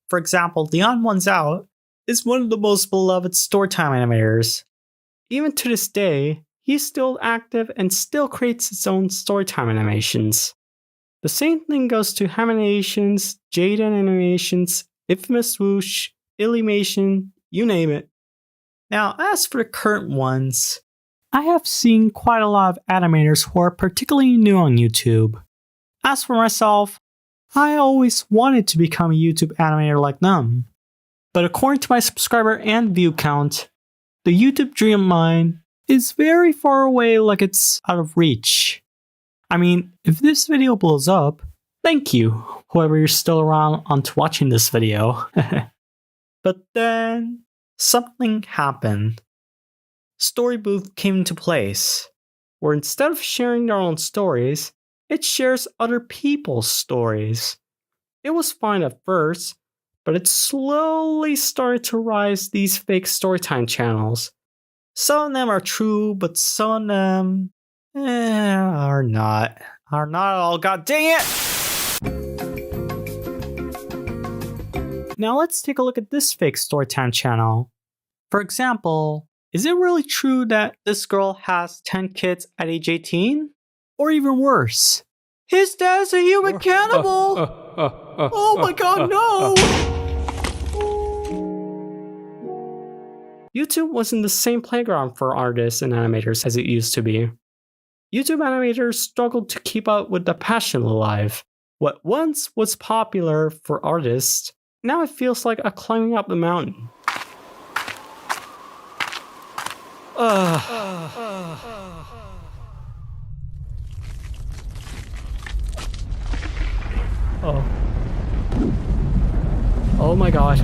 For example, Leon One's Out is one of the most beloved Storytime animators. Even to this day, he's still active and still creates his own Storytime animations. The same thing goes to Haminations, Jaden Animations, Infamous Swoosh, Illymation, you name it. Now, as for the current ones, I have seen quite a lot of animators who are particularly new on YouTube. As for myself, I always wanted to become a YouTube animator like them. But according to my subscriber and view count, the YouTube dream of mine is very far away, like it's out of reach. I mean, if this video blows up, thank you, whoever you're still around onto watching this video. But then, something happened. Story Booth came into place, where instead of sharing their own stories, it shares other people's stories. It was fine at first, but it slowly started to rise these fake Storytime channels. Some of them are true, but some of them are not. Are not all. God dang it! Now let's take a look at this fake Storytime channel. For example, is it really true that this girl has 10 kids at age 18? Or even worse, his dad's a human cannibal! Oh my god, no! YouTube wasn't the same playground for artists and animators as it used to be. YouTube animators struggled to keep up with the passion alive. What once was popular for artists, now it feels like a climbing up the mountain. Oh my god.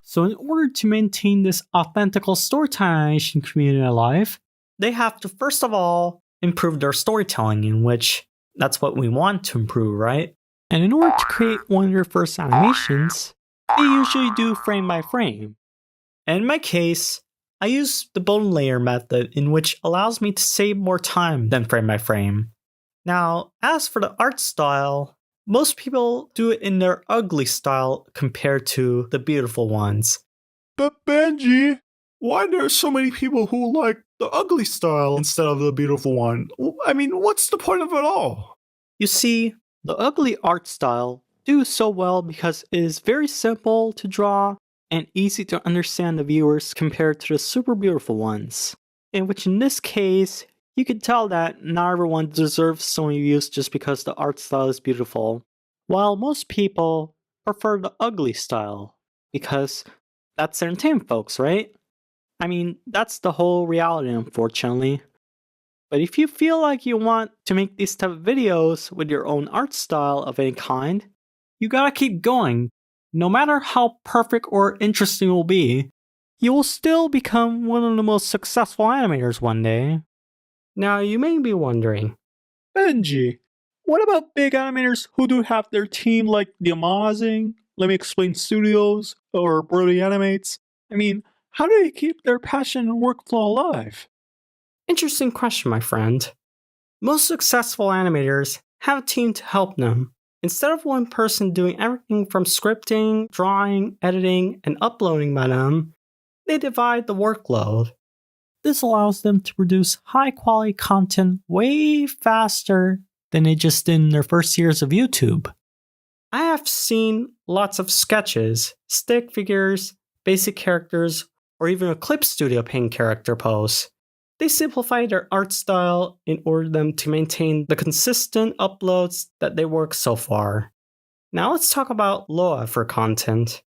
So in order to maintain this authentical Storytime animation community alive, they have to first of all improve their storytelling, in which that's what we want to improve, right? And in order to create one of their first animations, they usually do frame by frame. And in my case, I use the bone layer method, in which allows me to save more time than frame by frame. Now, as for the art style, most people do it in their ugly style compared to the beautiful ones. But Benji, why are there so many people who like the ugly style instead of the beautiful one? I mean, what's the point of it all? You see, the ugly art style do so well because it is very simple to draw and easy to understand the viewers compared to the super beautiful ones. In which in this case, you can tell that not everyone deserves so many views just because the art style is beautiful, while most people prefer the ugly style, because that's entertainment, folks, right? I mean, that's the whole reality, unfortunately. But if you feel like you want to make these type of videos with your own art style of any kind, you gotta keep going. No matter how perfect or interesting it will be, you will still become one of the most successful animators one day. Now, you may be wondering, Benji, what about big animators who do have their team like the Amazing, Let Me Explain Studios, or Brody Animates? I mean, how do they keep their passion and workflow alive? interesting question, my friend. Most successful animators have a team to help them. Instead of one person doing everything from scripting, drawing, editing, and uploading by them, they divide the workload. This allows them to produce high-quality content way faster than they just did in their first years of YouTube. I have seen lots of sketches, stick figures, basic characters, or even a clip studio paint character pose. They simplify their art style in order for them to maintain the consistent uploads that they work so far. Now let's talk about low effort content.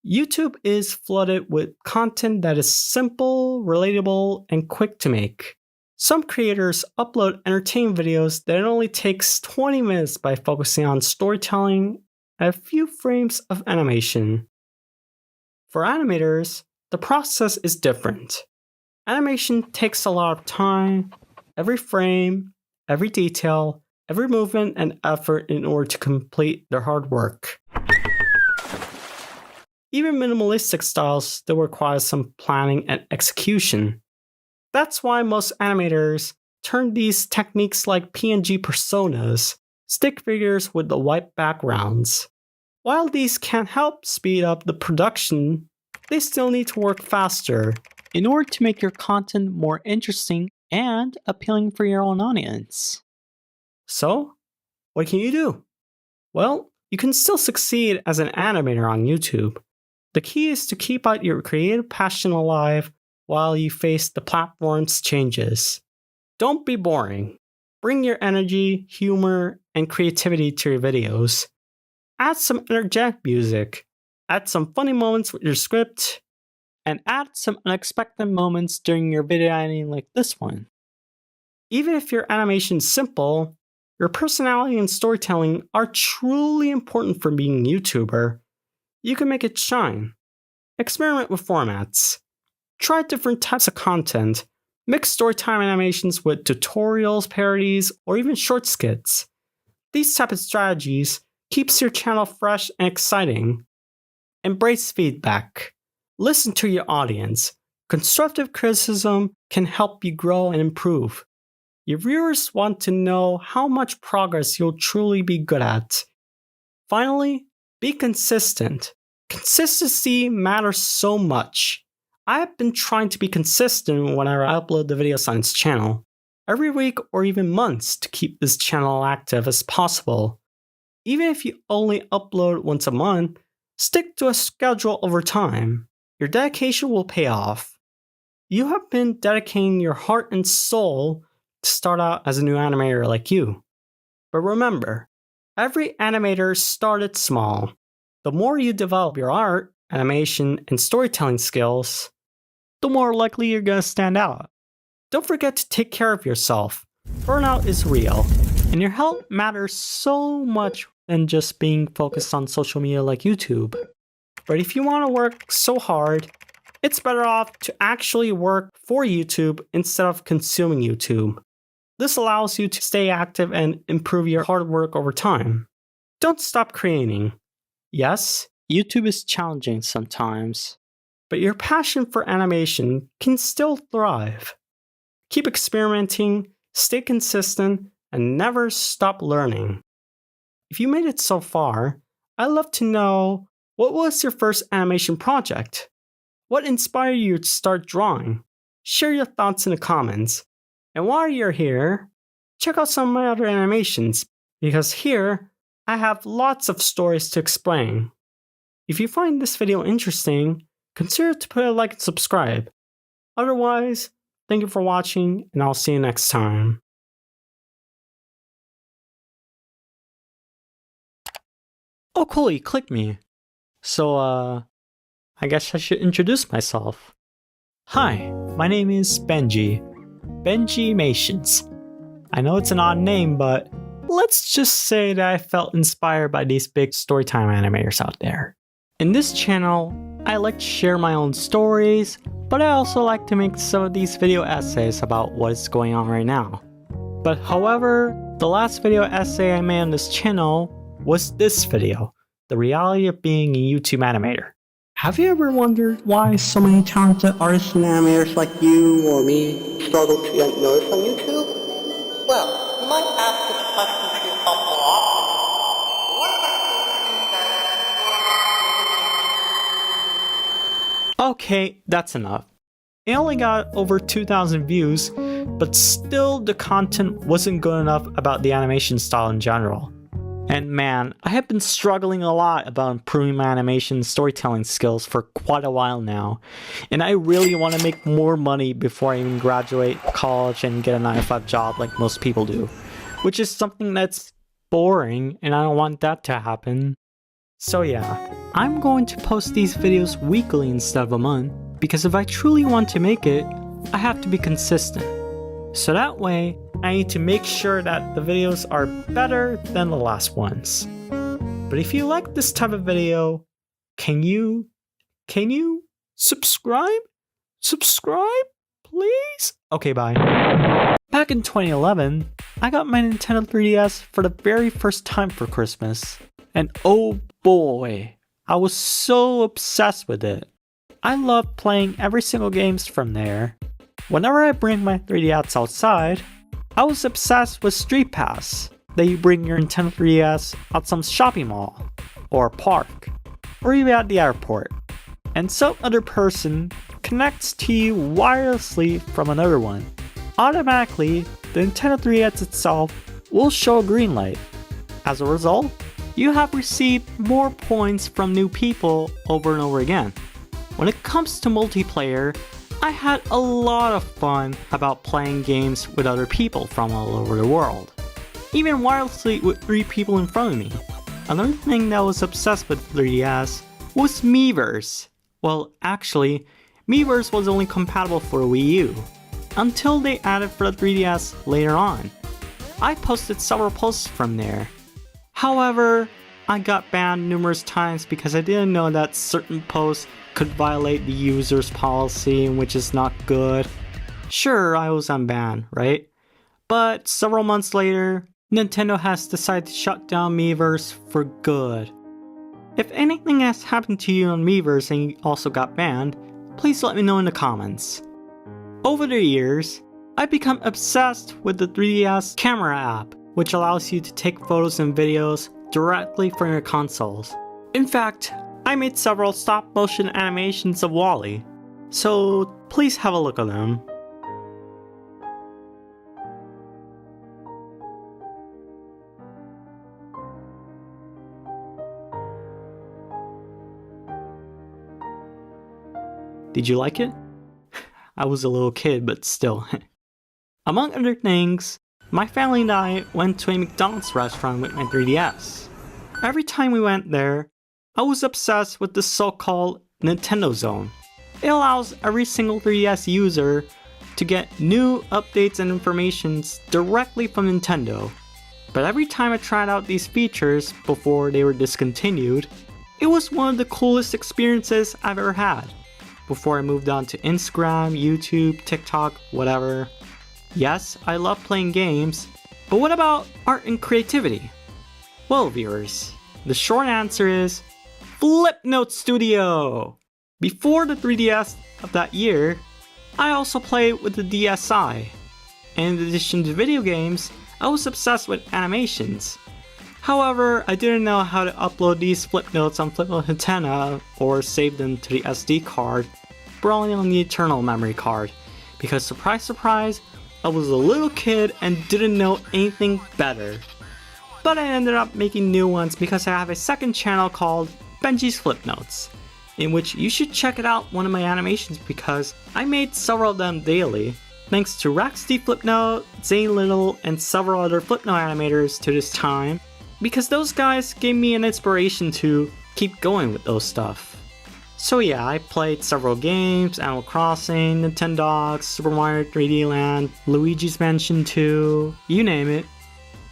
YouTube is flooded with content that is simple, relatable, and quick to make. Some creators upload entertainment videos that only takes 20 minutes by focusing on storytelling and a few frames of animation. For animators, the process is different. Animation takes a lot of time, every frame, every detail, every movement and effort in order to complete their hard work. Even minimalistic styles still require some planning and execution. That's why most animators turn these techniques like PNG personas, stick figures with the white backgrounds. While these can help speed up the production, they still need to work faster in order to make your content more interesting and appealing for your own audience. So, what can you do? Well, you can still succeed as an animator on YouTube. The key is to keep out your creative passion alive while you face the platform's changes. Don't be boring. Bring your energy, humor, and creativity to your videos. Add some energetic music. Add some funny moments with your script. And add some unexpected moments during your video editing like this one. Even if your animation's simple, your personality and storytelling are truly important for being a YouTuber. You can make it shine. Experiment with formats. Try different types of content. Mix storytime animations with tutorials, parodies, or even short skits. These type of strategies keeps your channel fresh and exciting. Embrace feedback. Listen to your audience. Constructive criticism can help you grow and improve. Your viewers want to know how much progress you'll truly be good at. Finally, be consistent. Consistency matters so much. I have been trying to be consistent whenever I upload the videos on this channel, every week or even months to keep this channel active as possible. Even if you only upload once a month, stick to a schedule over time. Your dedication will pay off. You have been dedicating your heart and soul to start out as a new animator like you. But remember, every animator started small. The more you develop your art, animation, and storytelling skills, the more likely you're going to stand out. Don't forget to take care of yourself. Burnout is real, and your health matters so much than just being focused on social media like YouTube. But if you want to work so hard, it's better off to actually work for YouTube instead of consuming YouTube. This allows you to stay active and improve your hard work over time. Don't stop creating. Yes, YouTube is challenging sometimes, but your passion for animation can still thrive. Keep experimenting, stay consistent, and never stop learning. If you made it so far, I'd love to know, what was your first animation project? What inspired you to start drawing? Share your thoughts in the comments. And while you're here, check out some of my other animations, because here I have lots of stories to explain. If you find this video interesting, consider to put a like and subscribe. Otherwise, thank you for watching, and I'll see you next time. Oh cool, you clicked me. So, I guess I should introduce myself. Hi, my name is Benji. Benjymations. I know it's an odd name, but let's just say that I felt inspired by these big Storytime animators out there. In this channel, I like to share my own stories, but I also like to make some of these video essays about what is going on right now. But however, the last video essay I made on this channel was this video, the reality of being a YouTube animator. Have you ever wondered why so many talented artists and animators like you or me struggle to get noticed on YouTube? Well, you might ask this question to yourself more often. Okay, that's enough. It only got over 2,000 views, but still the content wasn't good enough about the animation style in general. And man, I have been struggling a lot about improving my animation and storytelling skills for quite a while now. And I really want to make more money before I even graduate college and get a 9-to-5 job like most people do. Which is something that's boring, and I don't want that to happen. So yeah, I'm going to post these videos weekly instead of a month, because if I truly want to make it, I have to be consistent. So that way, I need to make sure that the videos are better than the last ones. But if you like this type of video, can you subscribe? Subscribe, please? Okay, bye. Back in 2011, I got my Nintendo 3DS for the very first time for Christmas. And oh boy, I was so obsessed with it. I loved playing every single games from there. Whenever I bring my 3DS outside, I was obsessed with Street Pass, that you bring your Nintendo 3DS at some shopping mall, or park, or even at the airport, and some other person connects to you wirelessly from another one. Automatically, the Nintendo 3DS itself will show a green light. As a result, you have received more points from new people over and over again. When it comes to multiplayer, I had a lot of fun about playing games with other people from all over the world, even wirelessly with 3 people in front of me. Another thing that was obsessed with 3DS was Miiverse. Well, actually, Miiverse was only compatible for Wii U, until they added for the 3DS later on. I posted several posts from there. However, I got banned numerous times because I didn't know that certain posts could violate the user's policy, which is not good. Sure, I was unbanned, right? But several months later, Nintendo has decided to shut down Miiverse for good. If anything has happened to you on Miiverse and you also got banned, please let me know in the comments. Over the years, I've become obsessed with the 3DS camera app, which allows you to take photos and videos directly from your consoles. In fact, I made several stop-motion animations of WALL-E, so please have a look at them. Did you like it? I was a little kid, but still. Among other things, my family and I went to a McDonald's restaurant with my 3DS. Every time we went there, I was obsessed with the so-called Nintendo Zone. It allows every single 3DS user to get new updates and informations directly from Nintendo. But every time I tried out these features before they were discontinued, it was one of the coolest experiences I've ever had. Before I moved on to Instagram, YouTube, TikTok, whatever. Yes, I love playing games, but what about art and creativity? Well, viewers, the short answer is Flipnote Studio! Before the 3DS of that year, I also played with the DSi. And in addition to video games, I was obsessed with animations. However, I didn't know how to upload these Flipnotes on Flipnote Antenna or save them to the SD card, but only on the internal memory card. Because surprise surprise, I was a little kid and didn't know anything better. But I ended up making new ones because I have a second channel called Benji's Flipnotes, in which you should check it out one of my animations because I made several of them daily. Thanks to Raxty Flipnote, Zane Little, and several other Flipnote animators to this time, because those guys gave me an inspiration to keep going with those stuff. So yeah, I played several games, Animal Crossing, Nintendogs, Super Mario 3D Land, Luigi's Mansion 2, you name it.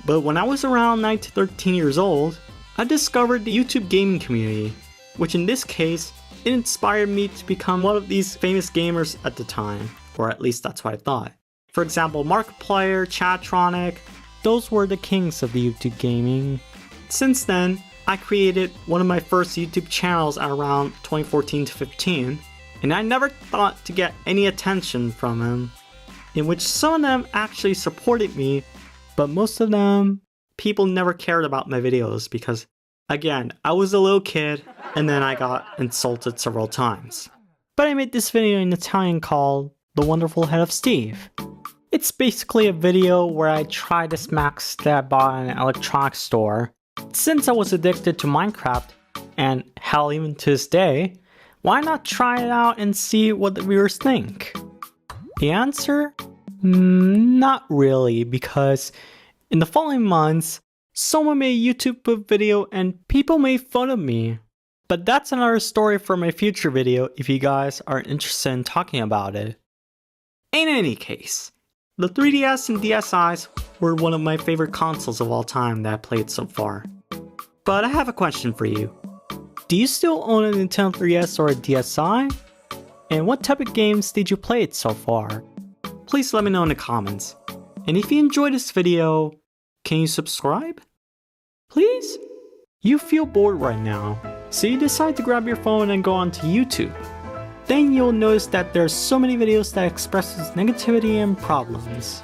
But when I was around 9 to 13 years old, I discovered the YouTube gaming community, which in this case, it inspired me to become one of these famous gamers at the time, or at least that's what I thought. For example, Markiplier, Chatronic, those were the kings of the YouTube gaming. Since then, I created one of my first YouTube channels at around 2014 to 15, and I never thought to get any attention from them, in which some of them actually supported me, but most of them, people never cared about my videos because, again, I was a little kid and then I got insulted several times. But I made this video in Italian called The Wonderful Head of Steve. It's basically a video where I try this Max that I bought in an electronics store. Since I was addicted to Minecraft, and hell even to this day, why not try it out and see what the viewers think? The answer? Not really, because in the following months, someone made a YouTube video and people made fun of me. But that's another story for my future video if you guys are interested in talking about it. In any case, the 3DS and DSi's were one of my favorite consoles of all time that I played so far. But I have a question for you. Do you still own a Nintendo 3DS or a DSi? And what type of games did you play it so far? Please let me know in the comments. And if you enjoyed this video, can you subscribe? Please? You feel bored right now, so you decide to grab your phone and go onto YouTube. Then you'll notice that there are so many videos that expresses negativity and problems.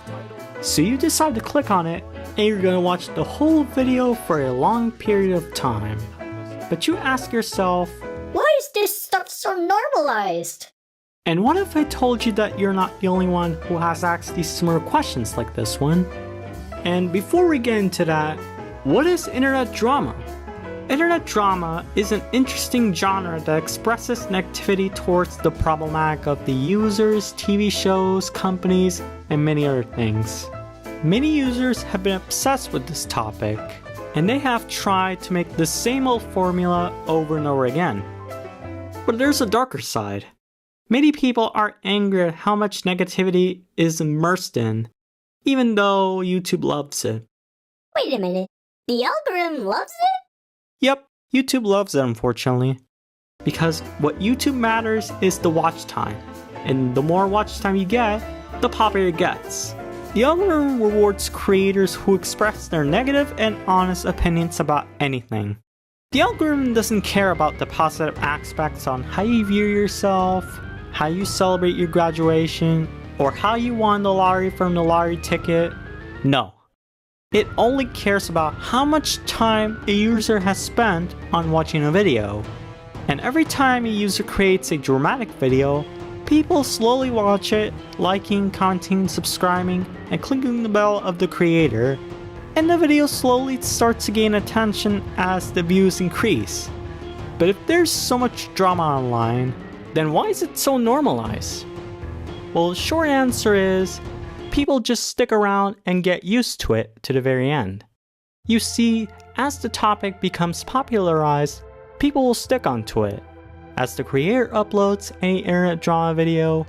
So you decide to click on it, and you're gonna watch the whole video for a long period of time. But you ask yourself, why is this stuff so normalized? And what if I told you that you're not the only one who has asked these similar questions like this one? And before we get into that, what is internet drama? Internet drama is an interesting genre that expresses negativity towards the problematic of the users, TV shows, companies, and many other things. Many users have been obsessed with this topic, and they have tried to make the same old formula over and over again. But there's a darker side. Many people are angry at how much negativity is immersed in, even though YouTube loves it. Wait a minute. The algorithm loves it? Yep, YouTube loves it, unfortunately. Because what YouTube matters is the watch time, and the more watch time you get, the popular it gets. The algorithm rewards creators who express their negative and honest opinions about anything. The algorithm doesn't care about the positive aspects on how you view yourself, how you celebrate your graduation, or how you won the lottery from the lottery ticket. No. It only cares about how much time a user has spent on watching a video. And every time a user creates a dramatic video, people slowly watch it, liking, commenting, subscribing, and clicking the bell of the creator, and the video slowly starts to gain attention as the views increase. But if there's so much drama online, then why is it so normalized? Well, the short answer is, people just stick around and get used to it to the very end. You see, as the topic becomes popularized, people will stick onto it. As the creator uploads any internet drama video,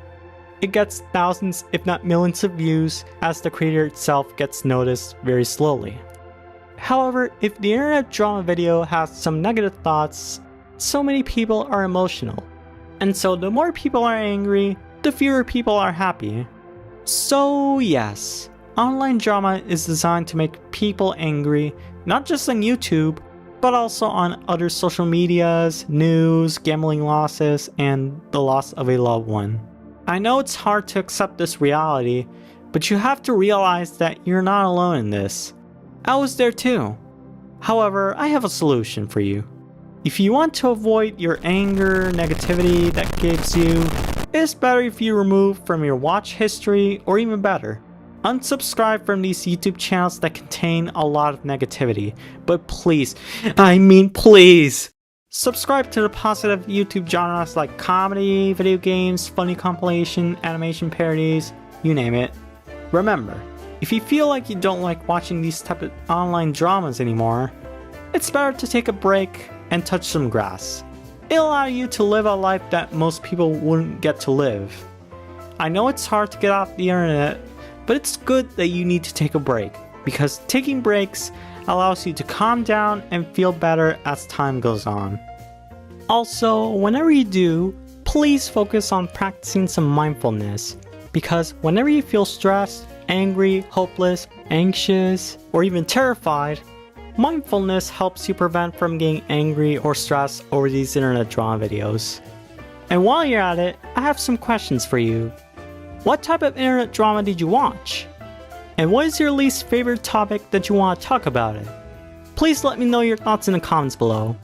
it gets thousands if not millions of views as the creator itself gets noticed very slowly. However, if the internet drama video has some negative thoughts, so many people are emotional. And so the more people are angry, the fewer people are happy. So yes, online drama is designed to make people angry, not just on YouTube, but also on other social medias, news, gambling losses, and the loss of a loved one. I know it's hard to accept this reality, but you have to realize that you're not alone in this. I was there too. However, I have a solution for you. If you want to avoid your anger, negativity that gives you, it's better if you remove from your watch history, or even better, unsubscribe from these YouTube channels that contain a lot of negativity. But please, I mean please, subscribe to the positive YouTube genres like comedy, video games, funny compilation, animation parodies, you name it. Remember, if you feel like you don't like watching these type of online dramas anymore, it's better to take a break and touch some grass. It'll allow you to live a life that most people wouldn't get to live. I know it's hard to get off the internet, but it's good that you need to take a break, because taking breaks allows you to calm down and feel better as time goes on. Also, whenever you do, please focus on practicing some mindfulness, because whenever you feel stressed, angry, hopeless, anxious, or even terrified, mindfulness helps you prevent from getting angry or stressed over these internet drama videos. And while you're at it, I have some questions for you. What type of internet drama did you watch? And what is your least favorite topic that you want to talk about it? Please let me know your thoughts in the comments below.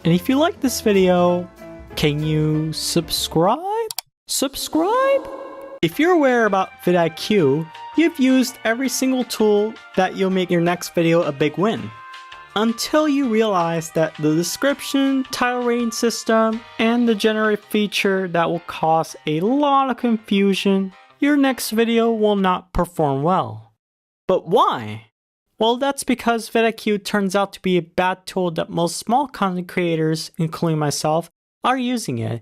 And if you like this video, can you subscribe? If you're aware about VidIQ, you've used every single tool that you'll make your next video a big win. Until you realize that the description, title rating system, and the generate feature that will cause a lot of confusion, your next video will not perform well. But why? Well, that's because VidIQ turns out to be a bad tool that most small content creators, including myself, are using it.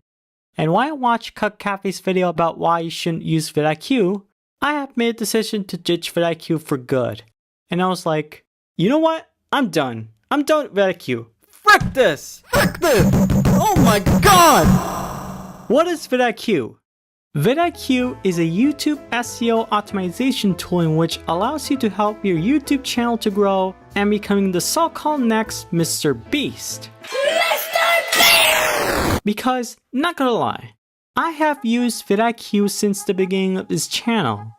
And when I watched Cut Cafe's video about why you shouldn't use VidIQ, I have made a decision to ditch VidIQ for good. And I was like, you know what? I'm done with VidIQ. Frick this! Oh my god! What is VidIQ? VidIQ is a YouTube SEO optimization tool in which allows you to help your YouTube channel to grow and becoming the so-called next MrBeast. Because, not gonna lie, I have used VidIQ since the beginning of this channel.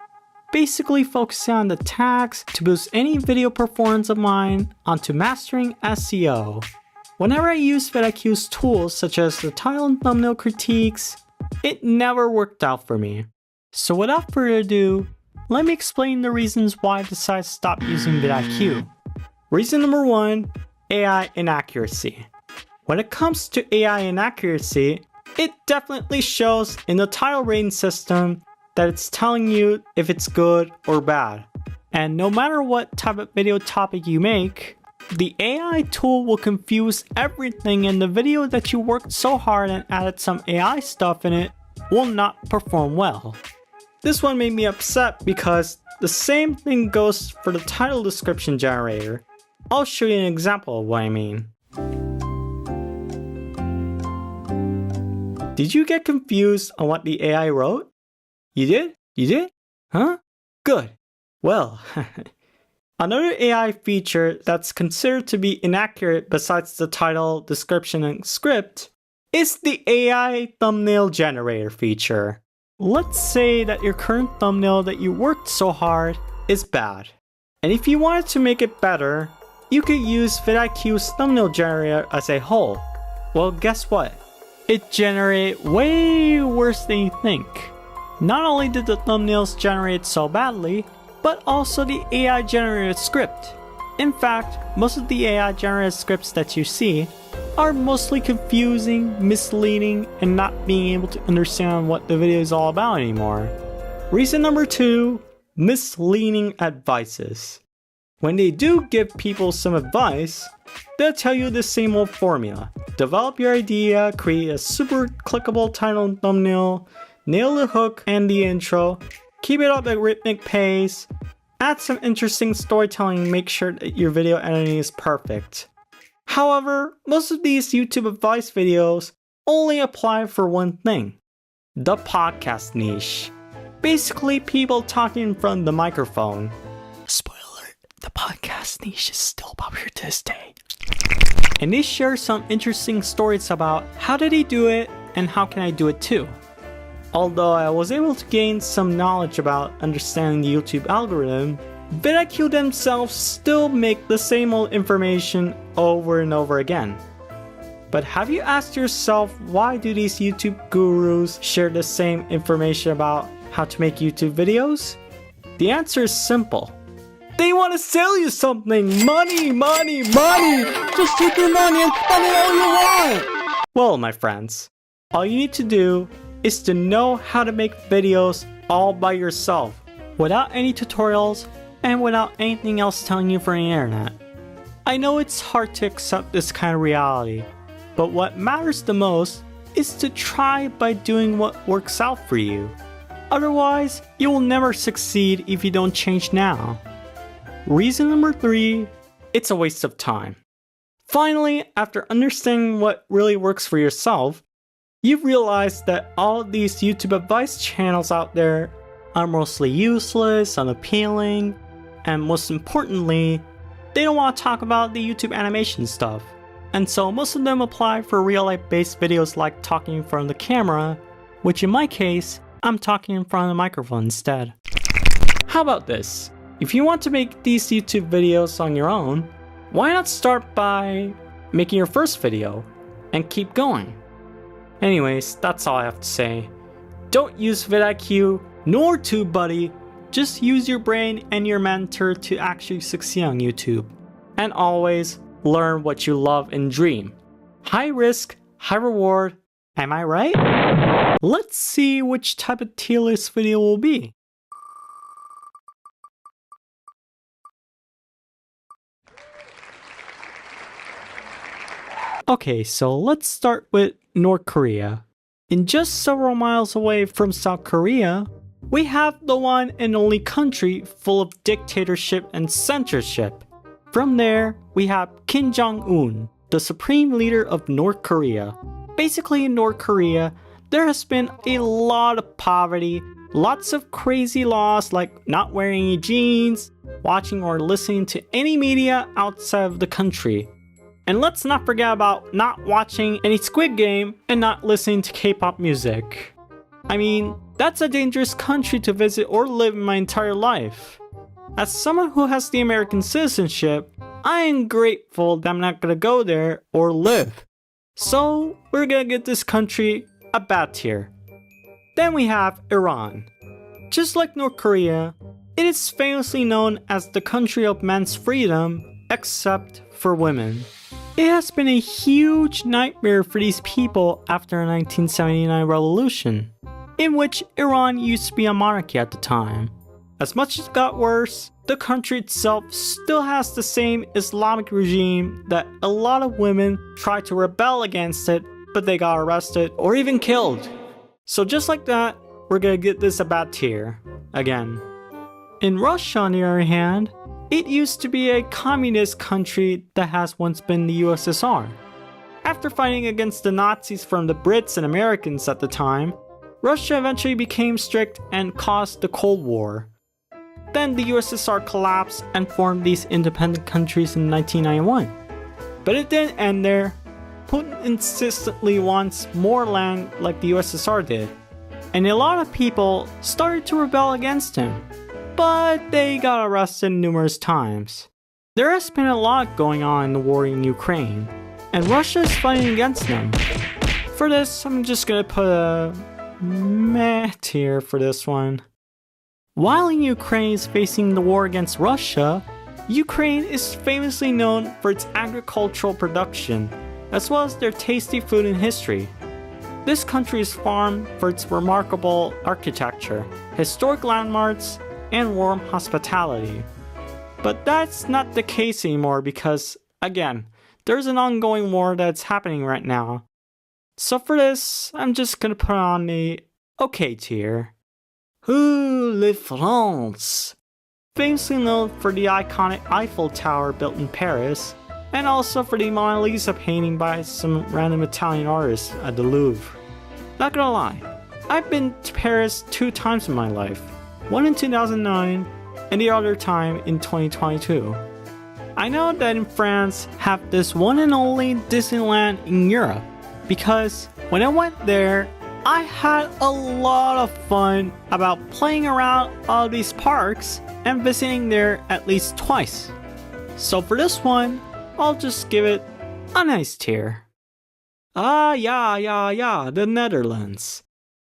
Basically focusing on the tags to boost any video performance of mine onto mastering SEO. Whenever I use VidIQ's tools such as the title and thumbnail critiques, it never worked out for me. So without further ado, let me explain the reasons why I decided to stop using VidIQ. Reason number 1, AI inaccuracy. When it comes to AI inaccuracy, it definitely shows in the title rating system that it's telling you if it's good or bad. And no matter what type of video topic you make, the AI tool will confuse everything, and the video that you worked so hard and added some AI stuff in it will not perform well. This one made me upset because the same thing goes for the title description generator. I'll show you an example of what I mean. Did you get confused on what the AI wrote? You did? You did? Huh? Good. Well, another AI feature that's considered to be inaccurate besides the title, description, and script is the AI thumbnail generator feature. Let's say that your current thumbnail that you worked so hard is bad. And if you wanted to make it better, you could use VidIQ's thumbnail generator as a whole. Well, guess what? It generated way worse than you think. Not only did the thumbnails generate so badly, but also the AI generated script. In fact, most of the AI generated scripts that you see are mostly confusing, misleading, and not being able to understand what the video is all about anymore. Reason number 2, misleading advices. When they do give people some advice, they'll tell you the same old formula. Develop your idea, create a super clickable title and thumbnail, nail the hook and the intro, keep it up at rhythmic pace, add some interesting storytelling, make sure that your video editing is perfect. However, most of these YouTube advice videos only apply for one thing: the podcast niche. Basically, people talking in front of the microphone. Spoiler, the podcast niche is still popular to this day. And they share some interesting stories about how did he do it and how can I do it too. Although I was able to gain some knowledge about understanding the YouTube algorithm, VidIQ themselves still make the same old information over and over again. But have you asked yourself, why do these YouTube gurus share the same information about how to make YouTube videos? The answer is simple. They want to sell you something! Money, money, money! Just take your money and spend it all you want! Well, my friends, all you need to do is to know how to make videos all by yourself, without any tutorials and without anything else telling you from the internet. I know it's hard to accept this kind of reality, but what matters the most is to try by doing what works out for you. Otherwise, you will never succeed if you don't change now. Reason number 3, it's a waste of time. Finally, after understanding what really works for yourself, you've realized that all of these YouTube advice channels out there are mostly useless, unappealing, and most importantly, they don't want to talk about the YouTube animation stuff. And so most of them apply for real-life based videos like talking in front of the camera, which in my case, I'm talking in front of the microphone instead. How about this? If you want to make these YouTube videos on your own, why not start by making your first video and keep going? Anyways, that's all I have to say. Don't use VidIQ nor TubeBuddy. Just use your brain and your mentor to actually succeed on YouTube. And always learn what you love and dream. High risk, high reward. Am I right? Let's see which type of tier list video will be. Okay, so let's start with North Korea. In just several miles away from South Korea, we have the one and only country full of dictatorship and censorship. From there, we have Kim Jong-un, the supreme leader of North Korea. Basically, in North Korea, there has been a lot of poverty, lots of crazy laws like not wearing any jeans, watching or listening to any media outside of the country. And let's not forget about not watching any Squid Game and not listening to K-pop music. I mean, that's a dangerous country to visit or live in my entire life. As someone who has the American citizenship, I am grateful that I'm not gonna go there or live. So, we're gonna give this country a bad tier. Then we have Iran. Just like North Korea, it is famously known as the country of men's freedom, except for women. It has been a huge nightmare for these people after the 1979 revolution, in which Iran used to be a monarchy at the time. As much as it got worse, the country itself still has the same Islamic regime that a lot of women tried to rebel against it, but they got arrested or even killed. So just like that, we're gonna get this a bad tier again. In Russia, on the other hand, it used to be a communist country that has once been the USSR. After fighting against the Nazis from the Brits and Americans at the time, Russia eventually became strict and caused the Cold War. Then the USSR collapsed and formed these independent countries in 1991. But it didn't end there. Putin insistently wants more land like the USSR did, and a lot of people started to rebel against him, but they got arrested numerous times. There has been a lot going on in the war in Ukraine, and Russia is fighting against them. For this, I'm just gonna put a meh tier for this one. While Ukraine is facing the war against Russia, Ukraine is famously known for its agricultural production, as well as their tasty food and history. This country is famed for its remarkable architecture, historic landmarks, and warm hospitality. But that's not the case anymore because, again, there's an ongoing war that's happening right now. So for this, I'm just gonna put on the okay tier. Ooh, la France! Famously known for the iconic Eiffel Tower built in Paris, and also for the Mona Lisa painting by some random Italian artist at the Louvre. Not gonna lie, I've been to Paris 2 times in my life, one in 2009 and the other time in 2022. I know that in France have this one and only Disneyland in Europe, because when I went there, I had a lot of fun about playing around all these parks and visiting there at least twice. So for this one, I'll just give it a nice tier. The Netherlands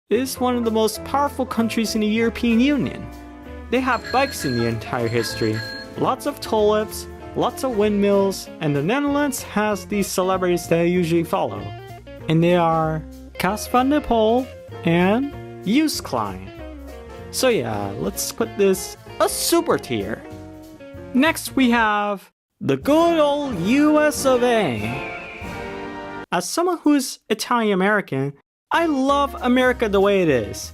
is one of the most powerful countries in the European Union. They have bikes in the entire history, lots of tulips, lots of windmills, and the Netherlands has these celebrities that I usually follow. And they are Cas van der Pol and Joost Klein. So yeah, let's put this a super tier. Next we have the good old US of A. As someone who's Italian American, I love America the way it is.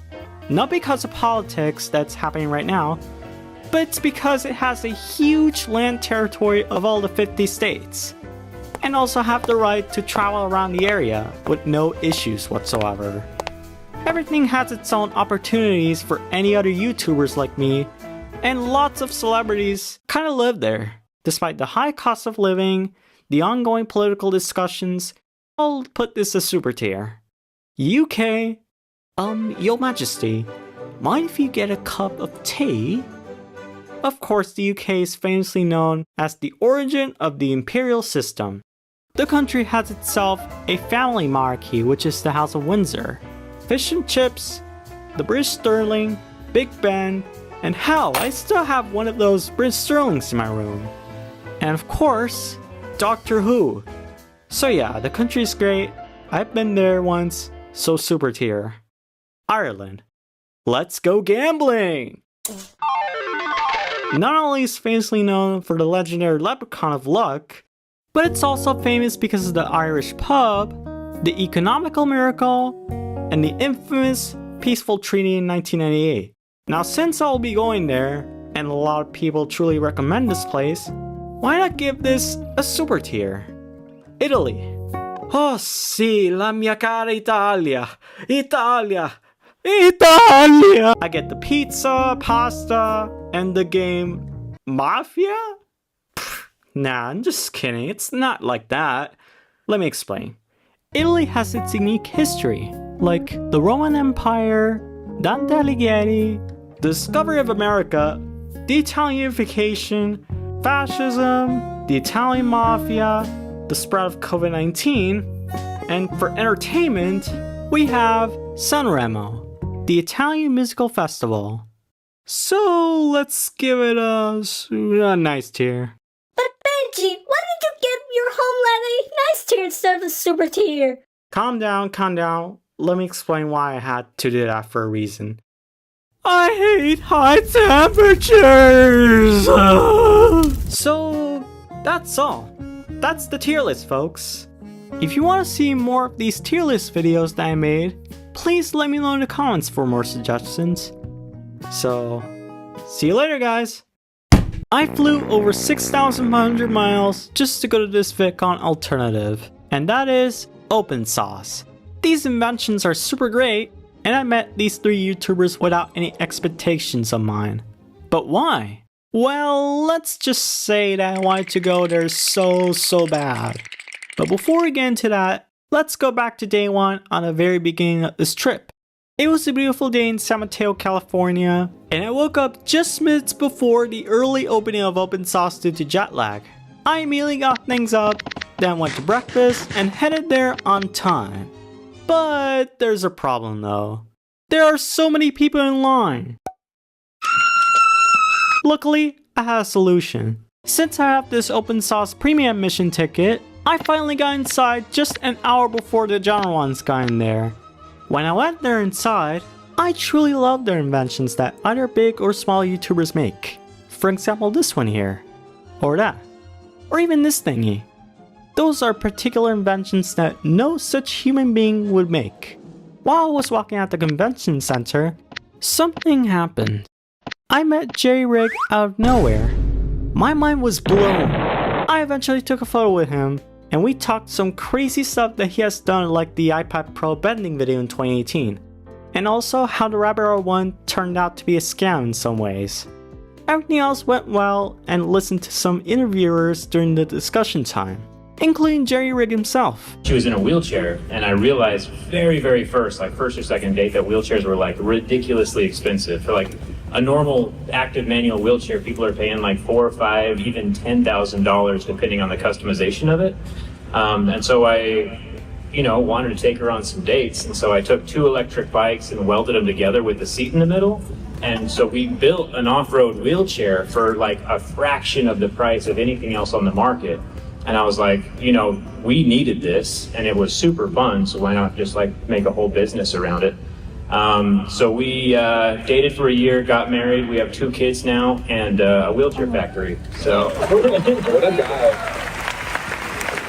Not because of politics that's happening right now, but it's because it has a huge land territory of all the 50 states, and also have the right to travel around the area with no issues whatsoever. Everything has its own opportunities for any other YouTubers like me, and lots of celebrities kinda live there. Despite the high cost of living, the ongoing political discussions, I'll put this as super tier. UK, Your Majesty, mind if you get a cup of tea? Of course, the UK is famously known as the origin of the imperial system. The country has itself a family monarchy, which is the House of Windsor, fish and chips, the British sterling, Big Ben, and hell, I still have one of those British sterlings in my room. And of course, Doctor Who. So yeah, the country's great. I've been there once, so super tier. Ireland. Let's go gambling! Not only is famously known for the legendary Leprechaun of Luck, but it's also famous because of the Irish pub, the economical miracle, and the infamous peaceful treaty in 1998. Now since I'll be going there, and a lot of people truly recommend this place, why not give this a super tier? Italy. Oh sì, la mia cara Italia! Italia! Italia! I get the pizza, pasta, and the game Mafia? Pfft, nah, I'm just kidding. It's not like that. Let me explain. Italy has its unique history, like the Roman Empire, Dante Alighieri, the discovery of America, the Italianification, fascism, the Italian Mafia, the spread of COVID-19, and for entertainment, we have Sanremo, the Italian musical festival. So let's give it a nice tier. But home, Letty. Nice tier instead of a super tier. Calm down, calm down. Let me explain why I had to do that for a reason. I hate high temperatures! So, that's all. That's the tier list, folks. If you want to see more of these tier list videos that I made, please let me know in the comments for more suggestions. So, see you later, guys! I flew over 6,100 miles just to go to this VidCon alternative, and that is Opensauce. These inventions are super great, and I met these 3 YouTubers without any expectations of mine. But why? Well, let's just say that I wanted to go there so bad. But before we get into that, let's go back to day 1 on the very beginning of this trip. It was a beautiful day in San Mateo, California, and I woke up just minutes before the early opening of Opensauce due to jet lag. I immediately got things up, then went to breakfast, and headed there on time. But there's a problem though. There are so many people in line. Luckily, I had a solution. Since I have this Opensauce premium admission ticket, I finally got inside just an hour before the general ones got in there. When I went there inside, I truly love their inventions that either big or small YouTubers make. For example, this one here, or that, or even this thingy. Those are particular inventions that no such human being would make. While I was walking at the convention center, something happened. I met Jerry Rig out of nowhere. My mind was blown. I eventually took a photo with him, and we talked some crazy stuff that he has done, like the iPad Pro bending video in 2018, and also how the Rabbit R1 turned out to be a scam in some ways. Everything else went well, and listened to some interviewers during the discussion time, including Jerry Rig himself. She was in a wheelchair, and I realized very first, like first or second date, that wheelchairs were like ridiculously expensive. For like a normal active manual wheelchair, people are paying like $4,000 or $5,000, even $10,000 depending on the customization of it. And so I, wanted to take her on some dates, and so I took 2 electric bikes and welded them together with a seat in the middle. And so we built an off-road wheelchair for like a fraction of the price of anything else on the market. And I was like, we needed this, and it was super fun, so why not just like make a whole business around it? So we dated for a year, got married, we have 2 kids now, and a wheelchair factory. So what a guy.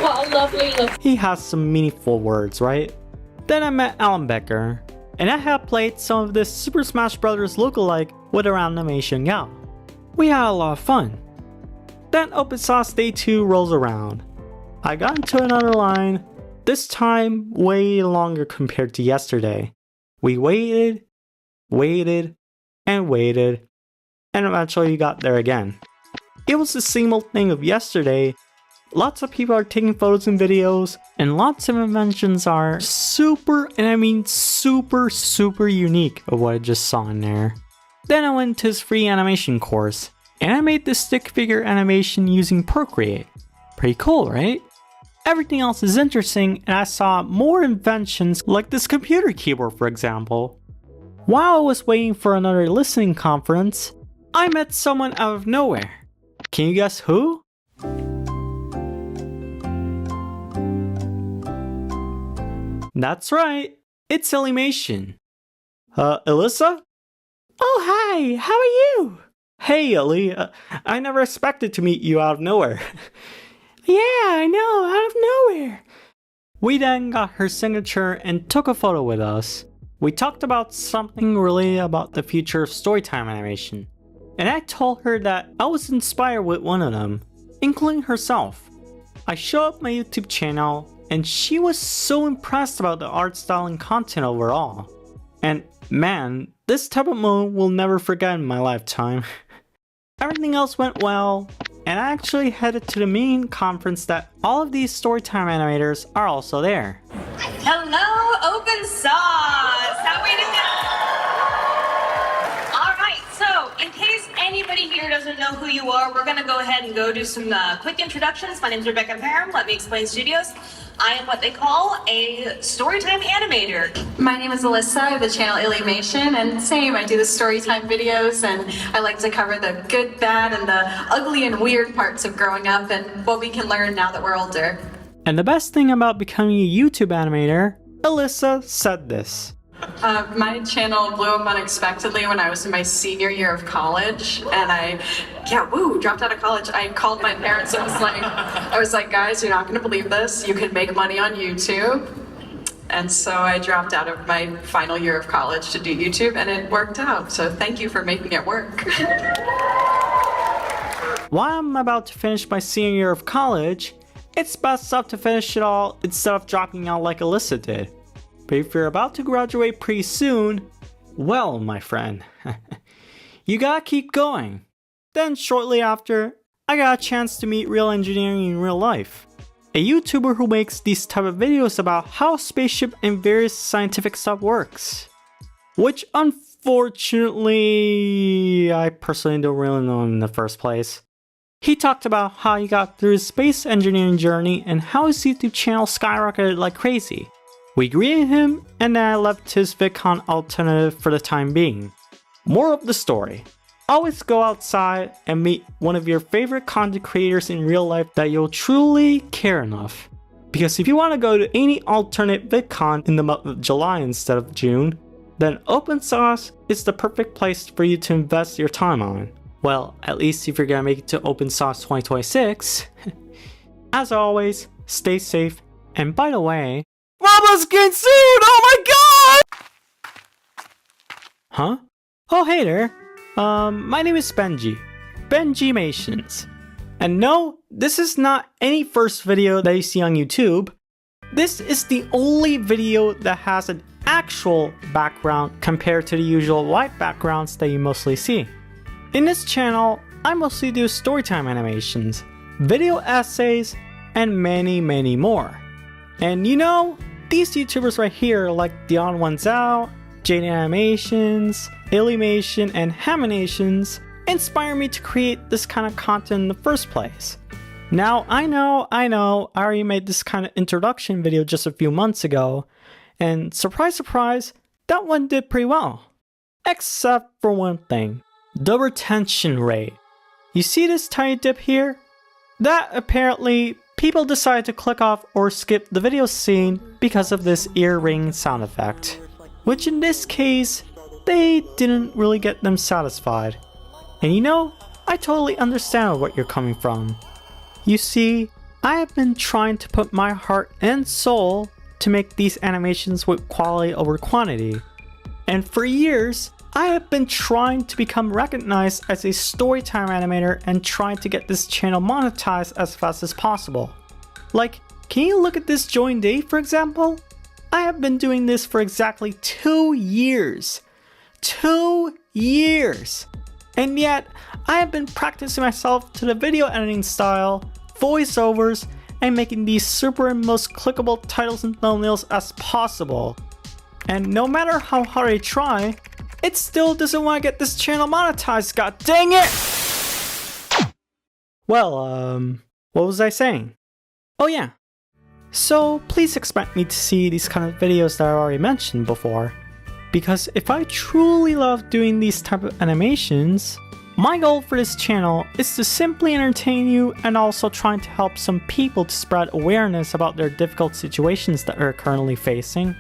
What a lovely look. He has some meaningful words, right? Then I met Alan Becker, and I have played some of this Super Smash Bros. Lookalike with around Animation Gal. We had a lot of fun. Then Opensauce Day 2 rolls around. I got into another line, this time way longer compared to yesterday. We waited, and eventually got there again. It was the same old thing of yesterday. Lots of people are taking photos and videos, and lots of inventions are super, and I mean super unique of what I just saw in there. Then I went to his free animation course, and I made this stick figure animation using Procreate. Pretty cool, right? Everything else is interesting, and I saw more inventions like this computer keyboard, for example. While I was waiting for another listening conference, I met someone out of nowhere. Can you guess who? That's right, it's illymation. Alyssa? Oh hi, how are you? Hey Ellie, I never expected to meet you out of nowhere. Yeah, I know, out of nowhere. We then got her signature and took a photo with us. We talked about something related about the future of Storytime animation. And I told her that I was inspired with one of them, including herself. I showed up my YouTube channel, and she was so impressed about the art style and content overall. And man, this type of moment we'll never forget in my lifetime. Everything else went well, and I actually headed to the main conference that all of these Storytime animators are also there. Hello, Opensauce! How are we doing? Alright, so in case anybody here doesn't know who you are, we're gonna go ahead and go do some quick introductions. My name's Rebecca Parham, Let Me Explain Studios. I am what they call a Storytime animator. My name is Alyssa. I have the channel Illymation, and same, I do the Storytime videos, and I like to cover the good, bad, and the ugly and weird parts of growing up and what we can learn now that we're older. And the best thing about becoming a YouTube animator, Alyssa said this. My channel blew up unexpectedly when I was in my senior year of college, and I dropped out of college. I called my parents and I was like, guys, you're not gonna believe this. You can make money on YouTube. And so I dropped out of my final year of college to do YouTube, and it worked out. So thank you for making it work. While I'm about to finish my senior year of college, it's best up to finish it all instead of dropping out like Alyssa did. But if you're about to graduate pretty soon, well, my friend, you gotta keep going. Then shortly after, I got a chance to meet real engineering in real life. A YouTuber who makes these type of videos about how spaceship and various scientific stuff works. Which unfortunately, I personally don't really know in the first place. He talked about how he got through his space engineering journey and how his YouTube channel skyrocketed like crazy. We greeted him, and then I left his VidCon alternative for the time being. More of the story. Always go outside and meet one of your favorite content creators in real life that you'll truly care enough. Because if you want to go to any alternate VidCon in the month of July instead of June, then Opensauce is the perfect place for you to invest your time on. Well, at least if you're gonna make it to Opensauce 2026. As always, stay safe, and by the way, Mama's getting sued! Oh my god! Huh? Oh, hey there. My name is Benjymations. And no, this is not any first video that you see on YouTube. This is the only video that has an actual background compared to the usual white backgrounds that you mostly see. In this channel, I mostly do storytime animations, video essays, and many more. And you know, these YouTubers right here like Dion Wanzhou, Jade Animations, Illymation, and Haminations inspire me to create this kind of content in the first place. Now, I know, I already made this kind of introduction video just a few months ago, and surprise, that one did pretty well. Except for one thing, the retention rate. You see this tiny dip here? That apparently people decide to click off or skip the video scene because of this ear ring sound effect. Which in this case, they didn't really get them satisfied. And you know, I totally understand where you're coming from. You see, I have been trying to put my heart and soul to make these animations with quality over quantity. And for years, I have been trying to become recognized as a storytime animator and trying to get this channel monetized as fast as possible. Like, can you look at this join date for example? I have been doing this for exactly 2 years. 2 years! And yet, I have been practicing myself to the video editing style, voiceovers, and making these super and most clickable titles and thumbnails as possible. And no matter how hard I try, it still doesn't want to get this channel monetized, god dang it! Well, what was I saying? Oh yeah. So please expect me to see these kind of videos that I already mentioned before. Because if I truly love doing these type of animations, my goal for this channel is to simply entertain you and also trying to help some people to spread awareness about their difficult situations that they're currently facing.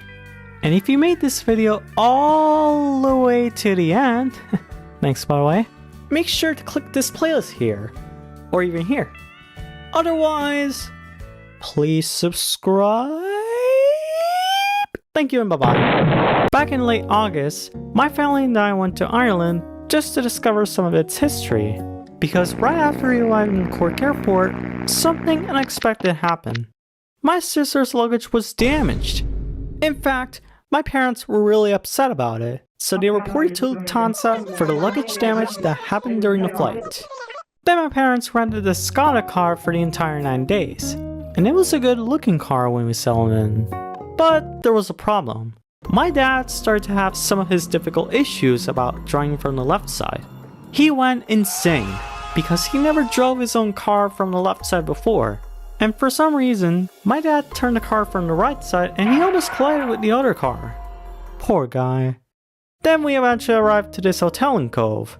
And if you made this video all the way to the end, thanks by the way, make sure to click this playlist here, or even here. Otherwise, please subscribe. Thank you and bye-bye. Back in late August, my family and I went to Ireland just to discover some of its history. Because right after we arrived in Cork Airport, something unexpected happened. My sister's luggage was damaged. In fact, my parents were really upset about it, so they reported to Lufthansa for the luggage damage that happened during the flight. Then my parents rented a Skoda car for the entire 9 days, and it was a good looking car when we settled in. But there was a problem. My dad started to have some of his difficult issues about driving from the left side. He went insane because he never drove his own car from the left side before. And for some reason, my dad turned the car from the right side and he almost collided with the other car. Poor guy. Then we eventually arrived to this hotel in Cove.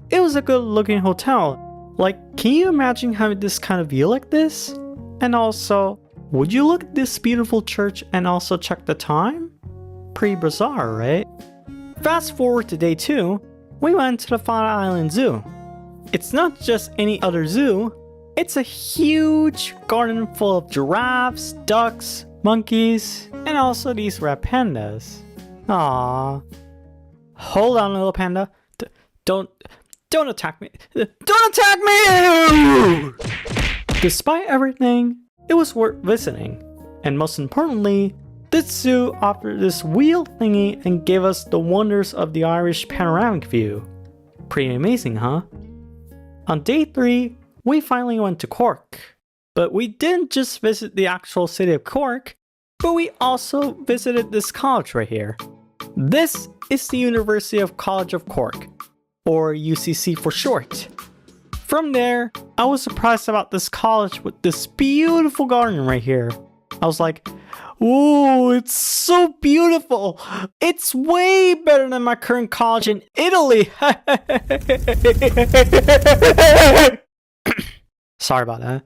It was a good looking hotel. Like, can you imagine having this kind of view like this? And also, would you look at this beautiful church and also check the time? Pretty bizarre, right? Fast forward to day 2, we went to the Fire Island Zoo. It's not just any other zoo, it's a huge garden full of giraffes, ducks, monkeys, and also these red pandas. Aww. Hold on, little panda. Don't attack me. Don't attack me! Despite everything, it was worth visiting. And most importantly, this zoo offered this wheel thingy and gave us the wonders of the Irish panoramic view. Pretty amazing, huh? On day 3, we finally went to Cork. But we didn't just visit the actual city of Cork, but we also visited this college right here. This is the University of College of Cork, or UCC for short. From there, I was surprised about this college with this beautiful garden right here. I was like, whoa, it's so beautiful. It's way better than my current college in Italy. Sorry about that.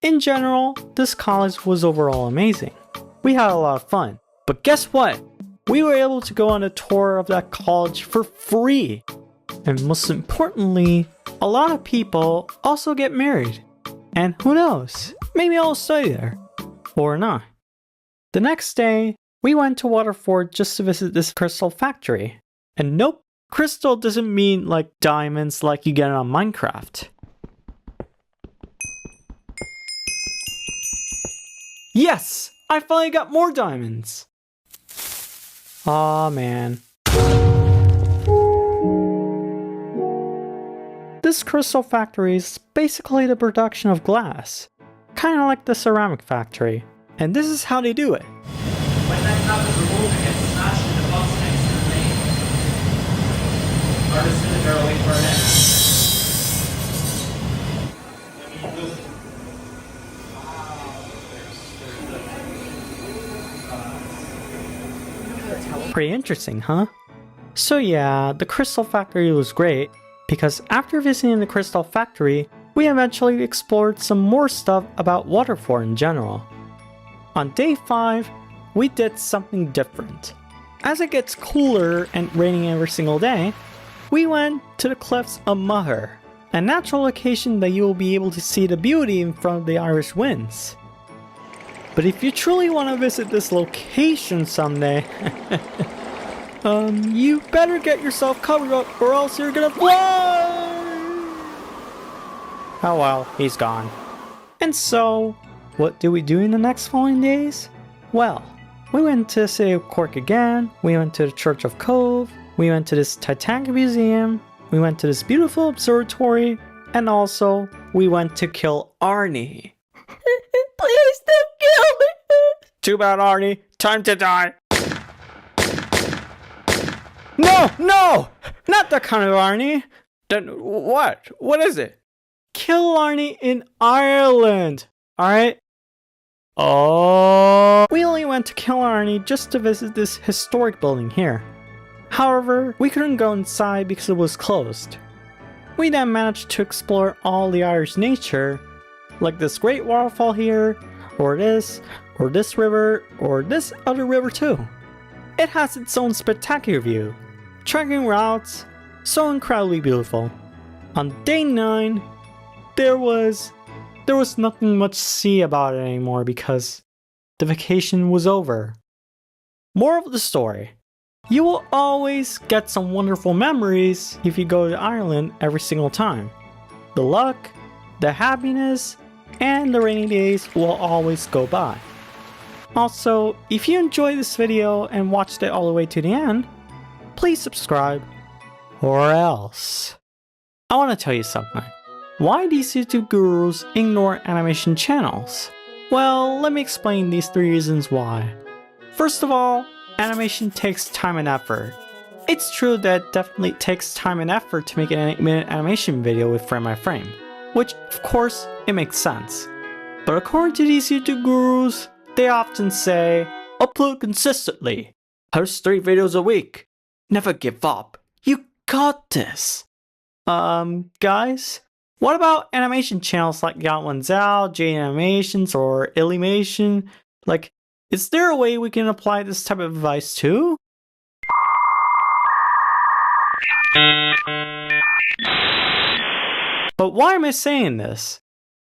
In general, this college was overall amazing. We had a lot of fun. But guess what? We were able to go on a tour of that college for free. And most importantly, a lot of people also get married. And who knows, maybe I'll study there. Or not. The next day, we went to Waterford just to visit this crystal factory. And nope, crystal doesn't mean like diamonds like you get on Minecraft. Yes! I finally got more diamonds! Aw, man. This crystal factory is basically the production of glass. Kinda like the ceramic factory. And this is how they do it. When that cup is removed, it gets smashed in the box next to the name. Artists in the barrel wait for our next. Pretty interesting, huh? So yeah, the crystal factory was great, because after visiting the crystal factory, we eventually explored some more stuff about Waterford in general. On day 5, we did something different. As it gets cooler and raining every single day, we went to the cliffs of Moher, a natural location that you will be able to see the beauty in front of the Irish winds. But if you truly want to visit this location someday, you better get yourself covered up or else you're gonna fly! Oh well, he's gone. And so, what did we do in the next following days? Well, we went to the city of Cork again, we went to the Church of Cove, we went to this Titanic Museum, we went to this beautiful observatory, and also, we went to kill Arnie. Please don't kill me! Too bad, Arnie. Time to die. No! No! Not that kind of Arnie! Then what? What is it? Kill Arnie in Ireland! Alright? Oh. We only went to kill Arnie just to visit this historic building here. However, we couldn't go inside because it was closed. We then managed to explore all the Irish nature, like this great waterfall here, or this river, or this other river too. It has its own spectacular view, trekking routes, so incredibly beautiful. On day 9, there was nothing much to see about it anymore because the vacation was over. Moral of the story, you will always get some wonderful memories if you go to Ireland every single time. The luck, the happiness, and the rainy days will always go by. Also, if you enjoyed this video and watched it all the way to the end, please subscribe, or else. I want to tell you something. Why these YouTube gurus ignore animation channels? Well, let me explain these 3 reasons why. First of all, animation takes time and effort. It's true that it definitely takes time and effort to make an 8-minute animation video with frame by frame, which of course, it makes sense. But according to these YouTube gurus, they often say, upload consistently, post 3 videos a week, never give up, you got this. Guys, what about animation channels like Zhao, J Animations, or illymation? Like, is there a way we can apply this type of advice too? But why am I saying this?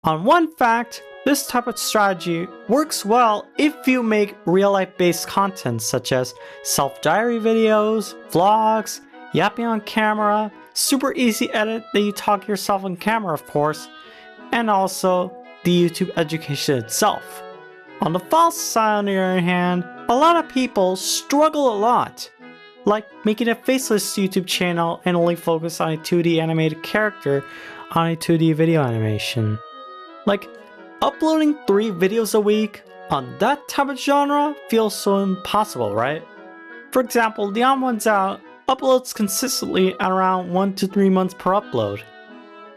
On one fact, this type of strategy works well if you make real-life based content such as self-diary videos, vlogs, yapping on camera, super easy edit that you talk yourself on camera of course, and also the YouTube education itself. On the false side on the other hand, a lot of people struggle a lot, like making a faceless YouTube channel and only focus on a 2D animated character on a 2D video animation. Like, uploading 3 videos a week on that type of genre feels so impossible, right? For example, the Opensauce uploads consistently at around 1 to 3 months per upload.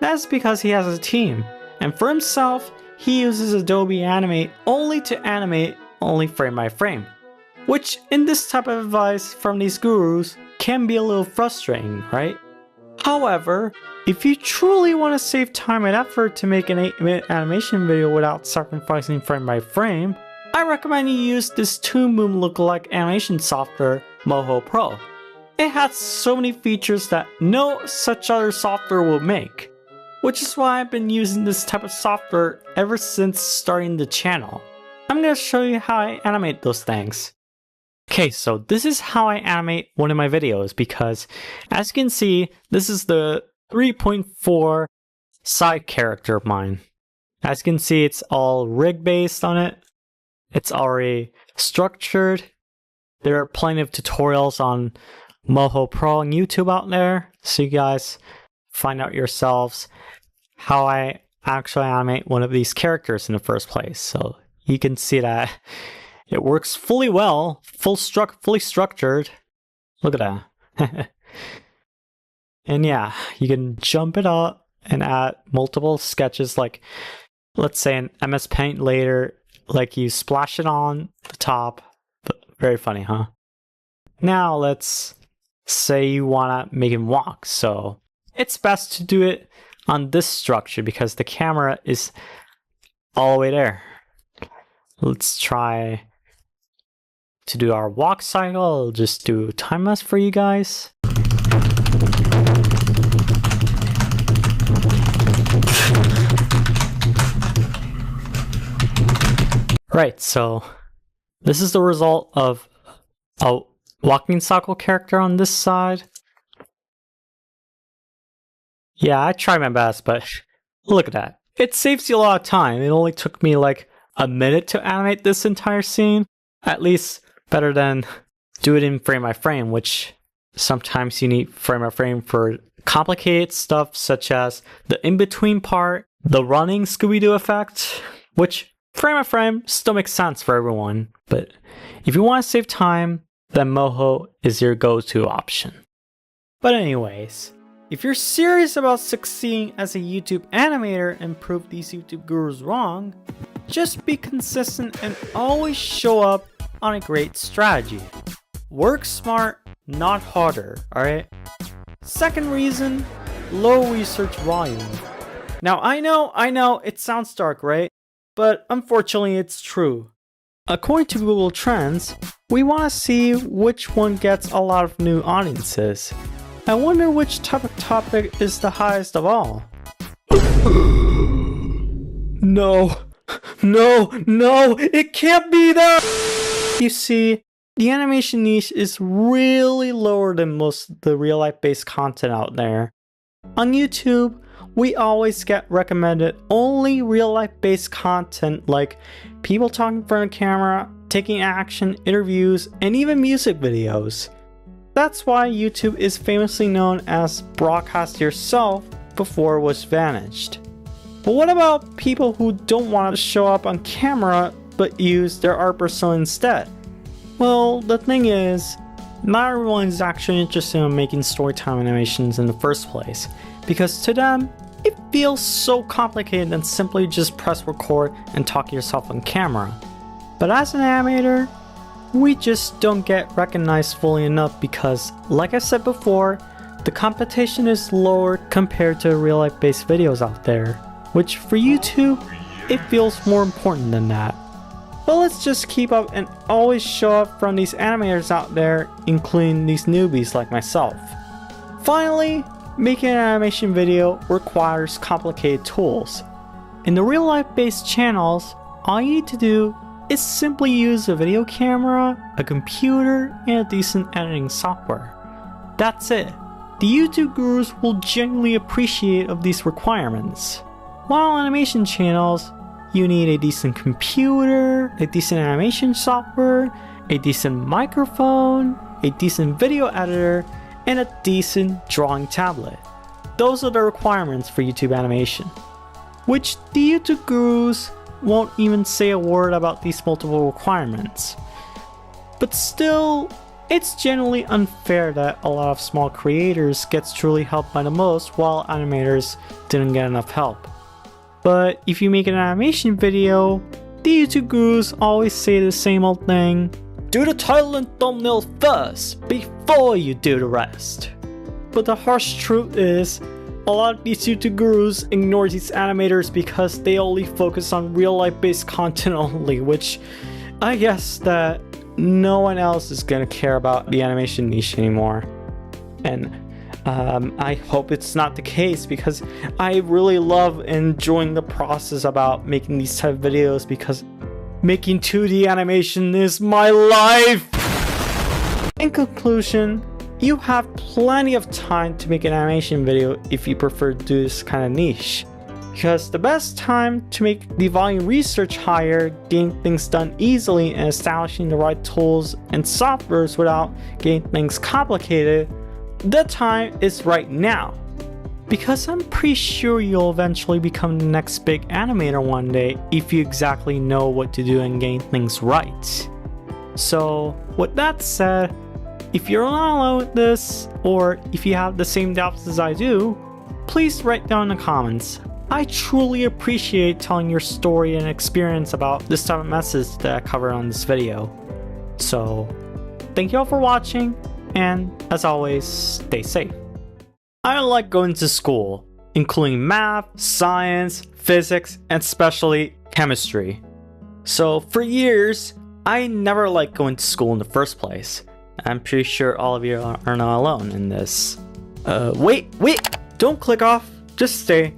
That's because he has a team, and for himself, he uses Adobe Animate only to animate only frame by frame, which in this type of advice from these gurus can be a little frustrating, right? However, if you truly want to save time and effort to make an 8-minute animation video without sacrificing frame by frame, I recommend you use this Toon Boom lookalike animation software, Moho Pro. It has so many features that no such other software will make, which is why I've been using this type of software ever since starting the channel. I'm going to show you how I animate those things. Okay, so this is how I animate one of my videos because, as you can see, this is the 3.4 side character of mine. As you can see, it's all rig based on it. It's already structured. There are plenty of tutorials on Moho Pro on YouTube out there, so you guys find out yourselves how I actually animate one of these characters in the first place. So you can see that it works fully well, fully structured. Look at that. And yeah, you can jump it up and add multiple sketches, like let's say in MS Paint later, like you splash it on the top. Very funny, huh? Now let's say you want to make him walk. So it's best to do it on this structure because the camera is all the way there. Let's try to do our walk cycle. I'll just do time lapse for you guys. Right, so this is the result of a walking cycle character on this side. Yeah, I tried my best, but look at that. It saves you a lot of time. It only took me like a minute to animate this entire scene. At least better than do it in frame by frame, which sometimes you need frame by frame for complicated stuff such as the in-between part, the running Scooby-Doo effect, which frame by frame still makes sense for everyone. But if you want to save time, then Moho is your go-to option. But anyways, if you're serious about succeeding as a YouTube animator and prove these YouTube gurus wrong, just be consistent and always show up on a great strategy. Work smart, not harder, alright? Second reason, low research volume. Now I know, it sounds dark, right? But unfortunately it's true. According to Google Trends, we want to see which one gets a lot of new audiences. I wonder which type of topic is the highest of all. No, it can't be that! You see, the animation niche is really lower than most of the real-life based content out there. On YouTube, we always get recommended only real-life based content like people talking in front of camera, taking action, interviews, and even music videos. That's why YouTube is famously known as broadcast yourself before it was vanished. But what about people who don't want to show up on camera but use their art persona instead? Well, the thing is, not everyone is actually interested in making storytime animations in the first place, because to them, it feels so complicated than simply just press record and talk to yourself on camera. But as an animator, we just don't get recognized fully enough because, like I said before, the competition is lower compared to real-life based videos out there, which for YouTube, it feels more important than that. But let's just keep up and always show up from these animators out there, including these newbies like myself. Finally, making an animation video requires complicated tools. In the real-life based channels, all you need to do is simply use a video camera, a computer, and a decent editing software. That's it. The YouTube gurus will genuinely appreciate of these requirements. While on animation channels, you need a decent computer, a decent animation software, a decent microphone, a decent video editor, and a decent drawing tablet. Those are the requirements for YouTube animation, which the YouTube gurus won't even say a word about these multiple requirements. But still, it's generally unfair that a lot of small creators gets truly helped by the most while animators didn't get enough help. But if you make an animation video, the YouTube gurus always say the same old thing: do the title and thumbnail first before you do the rest. But the harsh truth is, a lot of these YouTube gurus ignore these animators because they only focus on real life based content only, which I guess that no one else is gonna care about the animation niche anymore. And I hope it's not the case, because I really love enjoying the process about making these type of videos, because making 2D animation is my life! In conclusion, you have plenty of time to make an animation video if you prefer to do this kind of niche. Because the best time to make the volume research higher, getting things done easily, and establishing the right tools and softwares without getting things complicated, the time is right now. Because I'm pretty sure you'll eventually become the next big animator one day if you exactly know what to do and getting things right. So with that said, if you're not alone with this, or if you have the same doubts as I do, please write down in the comments. I truly appreciate telling your story and experience about this type of message that I covered on this video. So thank you all for watching, and as always, stay safe. I like going to school, including math, science, physics, and especially chemistry. So for years, I never liked going to school in the first place. I'm pretty sure all of you are not alone in this. Wait, don't click off, just stay.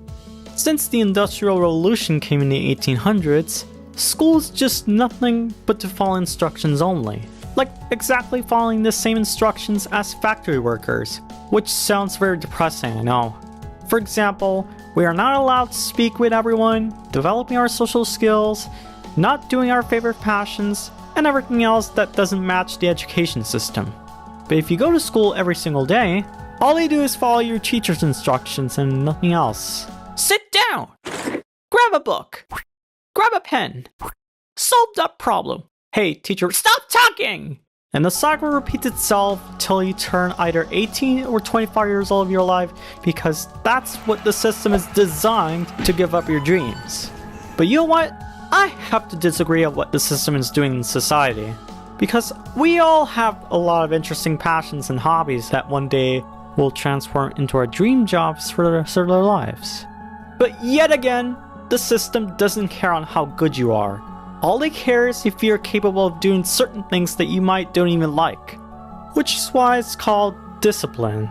Since the Industrial Revolution came in the 1800s, school is just nothing but to follow instructions only. Like exactly following the same instructions as factory workers, which sounds very depressing, I know. For example, we are not allowed to speak with everyone, developing our social skills, not doing our favorite passions, and everything else that doesn't match the education system. But if you go to school every single day, all they do is follow your teacher's instructions and nothing else. Sit down! Grab a book! Grab a pen! Solve that problem! Hey teacher, stop talking! And the cycle repeats itself till you turn either 18 or 25 years old of your life, because that's what the system is designed to give up your dreams. But you know what? I have to disagree of what the system is doing in society. Because we all have a lot of interesting passions and hobbies that one day will transform into our dream jobs for the rest of their lives. But yet again, the system doesn't care on how good you are. All they care is if you're capable of doing certain things that you might don't even like. Which is why it's called discipline.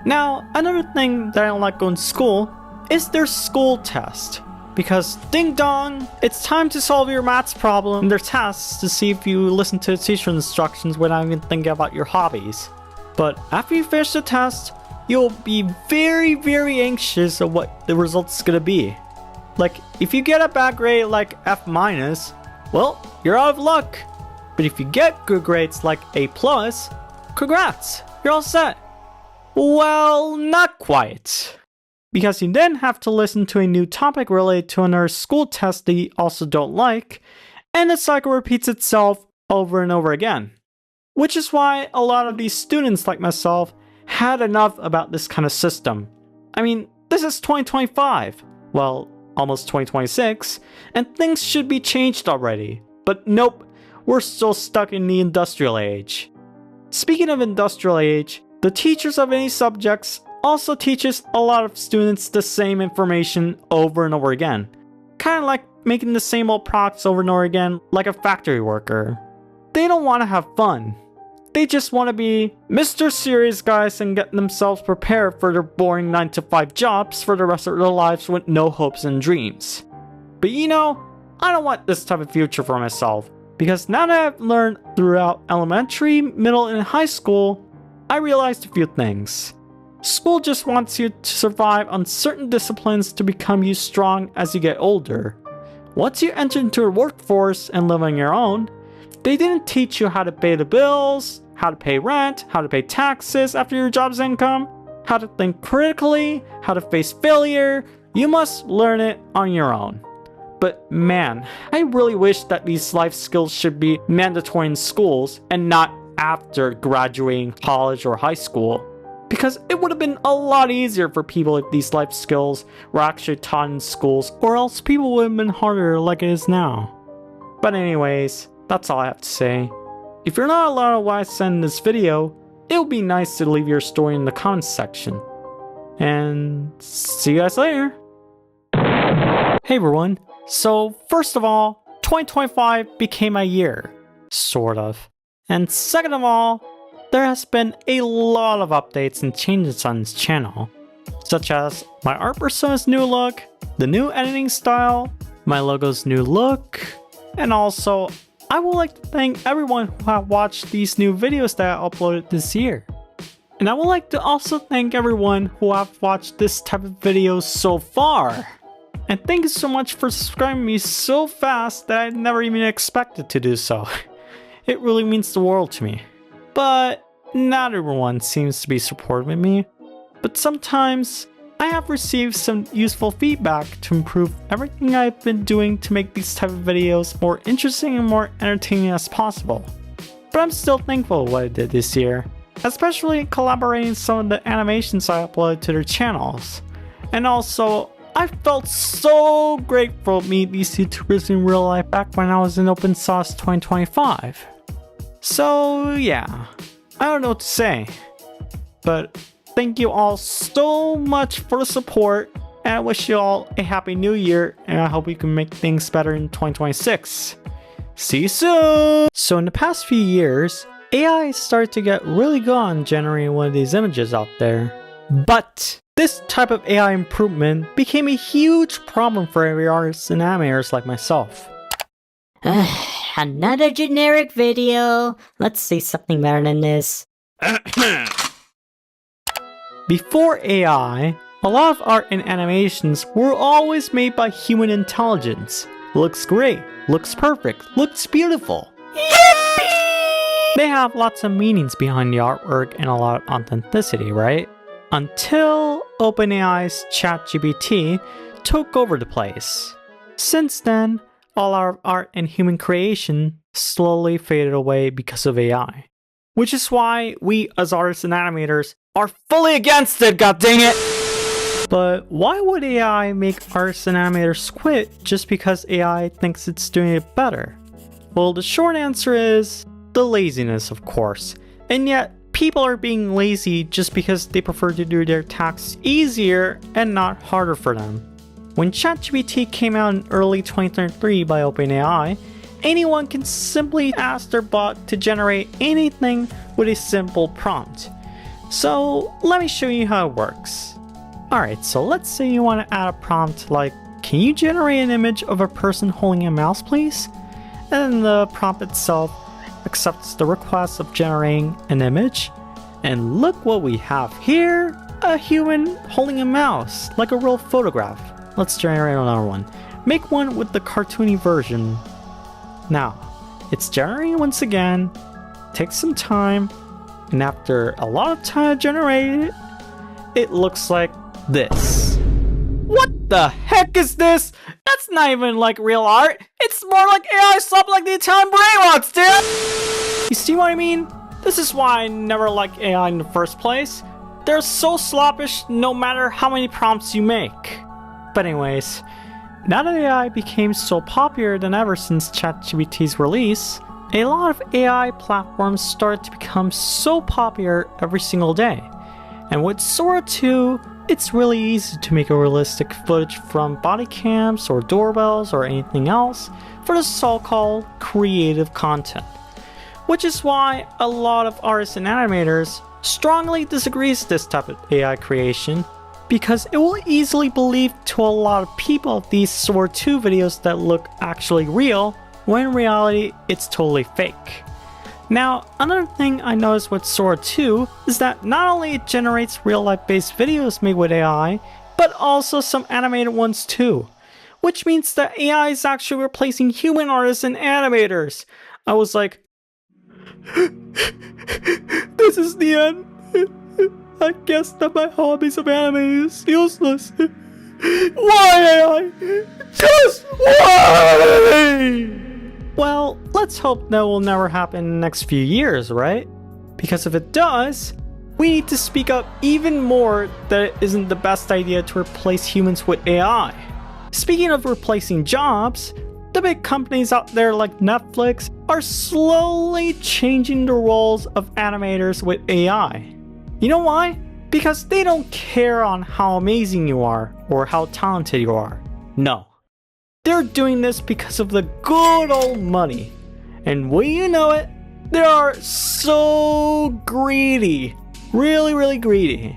Now, another thing that I don't like going to school is their school test. Because ding dong, it's time to solve your maths problem in their tests to see if you listen to the teacher's instructions without even thinking about your hobbies. But after you finish the test, you'll be very, very anxious of what the result's gonna be. Like, if you get a bad grade like F-, well, you're out of luck. But if you get good grades like A+, congrats, you're all set. Well, not quite. Because you then have to listen to a new topic related to another school test that you also don't like, and the cycle repeats itself over and over again. Which is why a lot of these students like myself had enough about this kind of system. I mean, This is 2025. Well, almost 2026, and things should be changed already. But nope, we're still stuck in the industrial age. Speaking of industrial age, the teachers of any subjects also teaches a lot of students the same information over and over again. Kind of like making the same old products over and over again like a factory worker. They don't want to have fun. They just want to be Mr. Serious Guys and get themselves prepared for their boring 9-to-5 jobs for the rest of their lives with no hopes and dreams. But you know, I don't want this type of future for myself, because now that I've learned throughout elementary, middle, and high school, I realized a few things. School just wants you to survive on certain disciplines to become you strong as you get older. Once you enter into a workforce and live on your own, they didn't teach you how to pay the bills, how to pay rent, how to pay taxes after your job's income, how to think critically, how to face failure. You must learn it on your own. But man, I really wish that these life skills should be mandatory in schools and not after graduating college or high school. Because it would have been a lot easier for people if these life skills were actually taught in schools, or else people would have been harder like it is now. But anyways, that's all I have to say. If you're not allowed what I said in this video, it would be nice to leave your story in the comments section. And see you guys later. Hey everyone. So first of all, 2025 became a year. Sort of. And second of all, there has been a lot of updates and changes on this channel. Such as my art persona's new look, the new editing style, my logo's new look, and also I would like to thank everyone who have watched these new videos that I uploaded this year. And I would like to also thank everyone who have watched this type of videos so far. And thank you so much for subscribing me so fast that I never even expected to do so. It really means the world to me. But not everyone seems to be supportive of me. But sometimes I have received some useful feedback to improve everything I've been doing to make these type of videos more interesting and more entertaining as possible. But I'm still thankful for what I did this year, especially collaborating some of the animations I uploaded to their channels. And also, I felt so grateful to meet these YouTubers in real life back when I was in Opensauce 2025. So yeah, I don't know what to say, but thank you all so much for the support, and I wish you all a happy new year, and I hope we can make things better in 2026. See you soon! So in the past few years, AI started to get really good on generating one of these images out there. But this type of AI improvement became a huge problem for every artist and animators like myself. Another generic video. Let's see something better than this. Before AI, a lot of art and animations were always made by human intelligence. Looks great, looks perfect, looks beautiful. They have lots of meanings behind the artwork and a lot of authenticity, right? Until OpenAI's ChatGPT took over the place. Since then, all our art and human creation slowly faded away because of AI. Which is why we as artists and animators are fully against it, god dang it! But why would AI make artists and animators quit just because AI thinks it's doing it better? Well, the short answer is the laziness, of course. And yet, people are being lazy just because they prefer to do their tasks easier and not harder for them. When ChatGPT came out in early 2023 by OpenAI, anyone can simply ask their bot to generate anything with a simple prompt. So let me show you how it works. Alright, so let's say you want to add a prompt like, can you generate an image of a person holding a mouse please? And then the prompt itself accepts the request of generating an image. And look what we have here, a human holding a mouse, like a real photograph. Let's generate another one. Make one with the cartoony version. Now, it's generating once again, takes some time, and after a lot of time to generate it, it looks like this. What the heck is this? That's not even like real art. It's more like AI slapped like the Italian brainwaves, dude! You see what I mean? This is why I never liked AI in the first place. they're so sloppish no matter how many prompts you make. But anyways, now that AI became so popular than ever since ChatGPT's release, a lot of AI platforms started to become so popular every single day. And with Sora 2, it's really easy to make a realistic footage from body cams or doorbells or anything else for the so-called creative content. Which is why a lot of artists and animators strongly disagrees with this type of AI creation, because it will easily believe to a lot of people these Sora 2 videos that look actually real, when in reality it's totally fake. Now, another thing I noticed with Sora 2 is that not only it generates real-life based videos made with AI, but also some animated ones too. Which means that AI is actually replacing human artists and animators. I was like, this is the end. I guess that my hobbies of anime is useless. Why AI? Just why? Well, let's hope that will never happen in the next few years, right? Because if it does, we need to speak up even more that it isn't the best idea to replace humans with AI. Speaking of replacing jobs, the big companies out there like Netflix are slowly changing the roles of animators with AI. You know why? Because they don't care on how amazing you are or how talented you are. No. They're doing this because of the good old money. And when you know it, they are so greedy. Really greedy.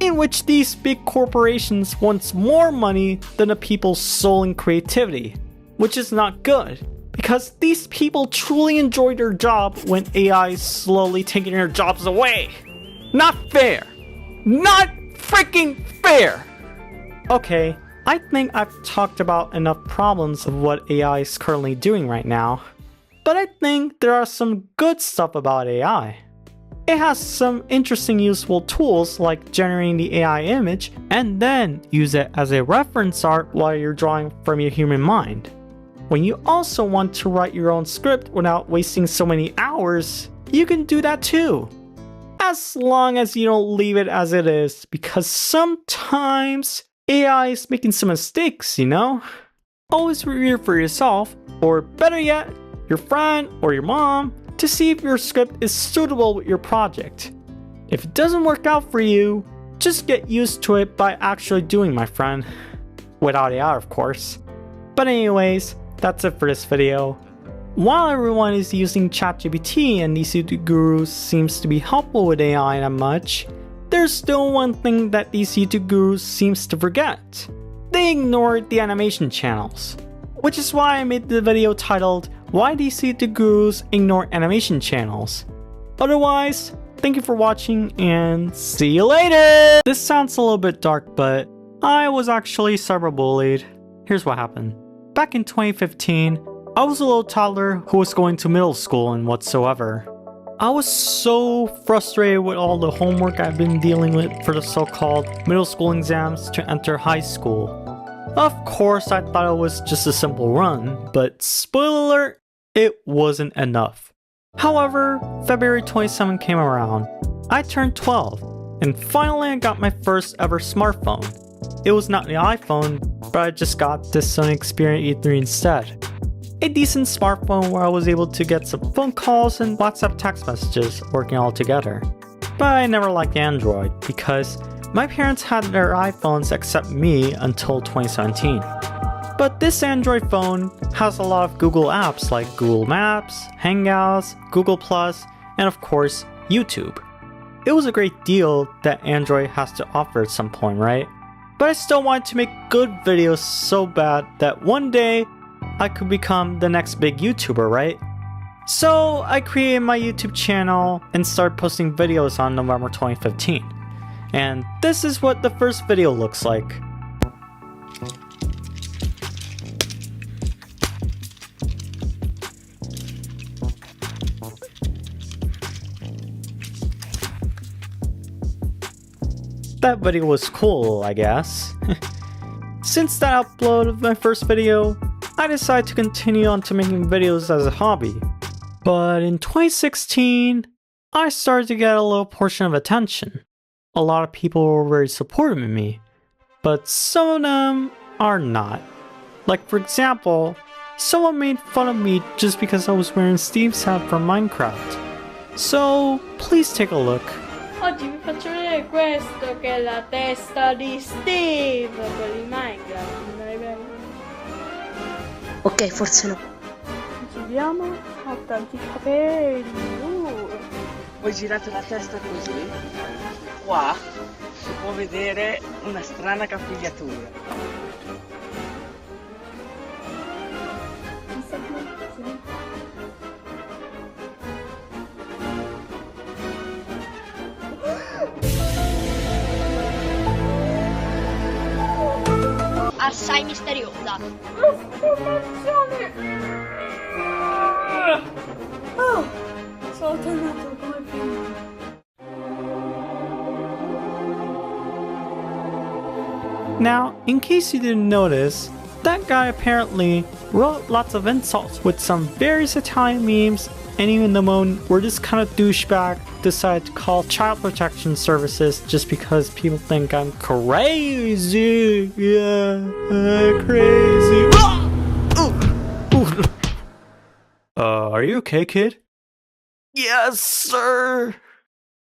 In which these big corporations want more money than the people's soul and creativity. Which is not good. Because these people truly enjoy their job when AI is slowly taking their jobs away. Not fair. Not freaking fair! Okay, I think I've talked about enough problems of what AI is currently doing right now. But I think there are some good stuff about AI. It has some interesting useful tools like generating the AI image and then use it as a reference art while you're drawing from your human mind. When you also want to write your own script without wasting so many hours, you can do that too. As long as you don't leave it as it is, because sometimes AI is making some mistakes, you know? Always review for yourself, or better yet, your friend or your mom, to see if your script is suitable with your project. If it doesn't work out for you, just get used to it by actually doing, my friend. Without AI, of course. But anyways, that's it for this video. While everyone is using ChatGPT and these YouTube gurus seems to be helpful with AI that much, there's still one thing that these YouTube gurus seems to forget. They ignored the animation channels. Which is why I made the video titled, Why these YouTube gurus ignore animation channels. Otherwise, thank you for watching and see you later! This sounds a little bit dark, but I was actually cyberbullied. Here's what happened. Back in 2015, I was a little toddler who was going to middle school and whatsoever. I was so frustrated with all the homework I've been dealing with for the so-called middle school exams to enter high school. Of course, I thought it was just a simple run, but spoiler alert, it wasn't enough. However, February 27 came around. I turned 12, and finally I got my first ever smartphone. It was not the iPhone, but I just got this Sony Xperia E3 instead. A decent smartphone where I was able to get some phone calls and WhatsApp text messages working all together. But I never liked Android because my parents had their iPhones except me until 2017. But this Android phone has a lot of Google apps like Google Maps, Hangouts, Google+, and of course, YouTube. It was a great deal that Android has to offer at some point, right? But I still wanted to make good videos so bad that one day I could become the next big YouTuber, right? So I created my YouTube channel and started posting videos on November 2015. And this is what the first video looks like. That video was cool, I guess. Since that upload of my first video, I decided to continue on to making videos as a hobby. But in 2016, I started to get a little portion of attention. a lot of people were very supportive of me, but some of them are not. Like for example, someone made fun of me just because I was wearing Steve's hat from Minecraft. So please take a look. Oggi vi faccio vedere questo che è la testa di Steve per il Minecraft. Dai, dai. Ok, forse no. Giriamo, ha tanti capelli. Poi girate la testa così. Qua si può vedere una strana capigliatura. Assai misteriosa. Oh, sono tornato come prima. Now, in case you didn't notice, that guy apparently wrote lots of insults with some various Italian memes, and even the moment where this kind of douchebag decided to call child protection services just because people think I'm crazy. Yeah, crazy. Are you okay, kid? Yes, sir.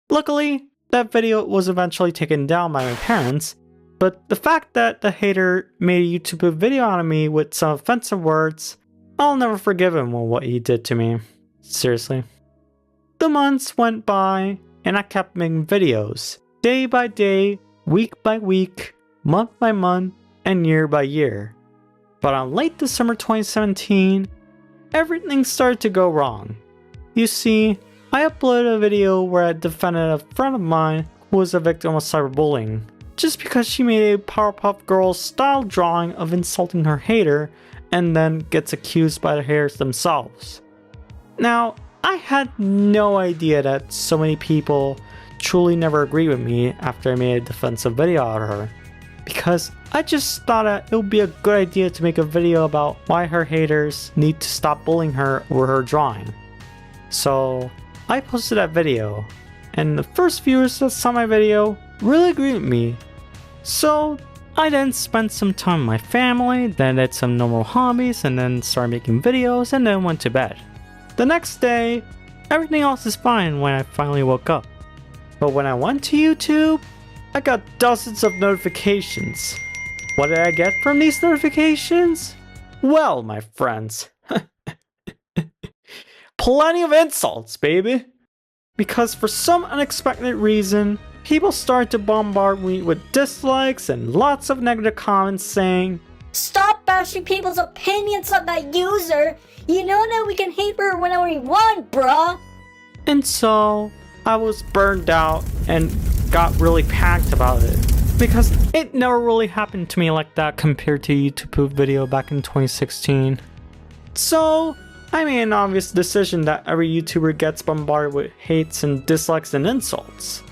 Luckily, that video was eventually taken down by my parents, but the fact that the hater made a YouTube video out of me with some offensive words, I'll never forgive him for what he did to me. Seriously. The months went by, and I kept making videos, day by day, week by week, month by month, and year by year. But on late December 2017, everything started to go wrong. You see, I uploaded a video where I defended a friend of mine who was a victim of cyberbullying, just because she made a Powerpuff Girls style drawing of insulting her hater, and then gets accused by the haters themselves. Now, I had no idea that so many people truly never agreed with me after I made a defensive video out of her, because I just thought that it would be a good idea to make a video about why her haters need to stop bullying her over her drawing. So I posted that video, and the first viewers that saw my video really agreed with me. So I then spent some time with my family, then did some normal hobbies, and then started making videos, and then went to bed. The next day, everything else is fine when I finally woke up. But when I went to YouTube, I got dozens of notifications. What did I get from these notifications? Well, my friends, plenty of insults, baby. Because for some unexpected reason, people started to bombard me with dislikes and lots of negative comments saying, "Stop bashing people's opinions on that user! You know that we can hate her whenever we want, bruh!" And so, I was burned out and got really panicked about it. Because it never really happened to me like that compared to a YouTube video back in 2016. So, I made an obvious decision that every YouTuber gets bombarded with hates and dislikes and insults.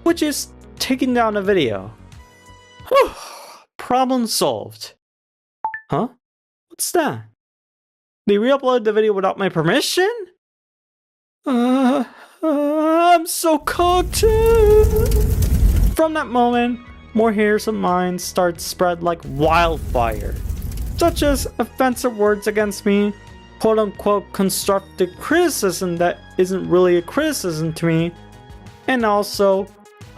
Which is taking down a video. Whew, problem solved. Huh? What's that? They re-uploaded the video without my permission? I'm so cooked. From that moment, more haters of mine started to spread like wildfire. Such as offensive words against me, quote-unquote constructive criticism that isn't really a criticism to me, and also,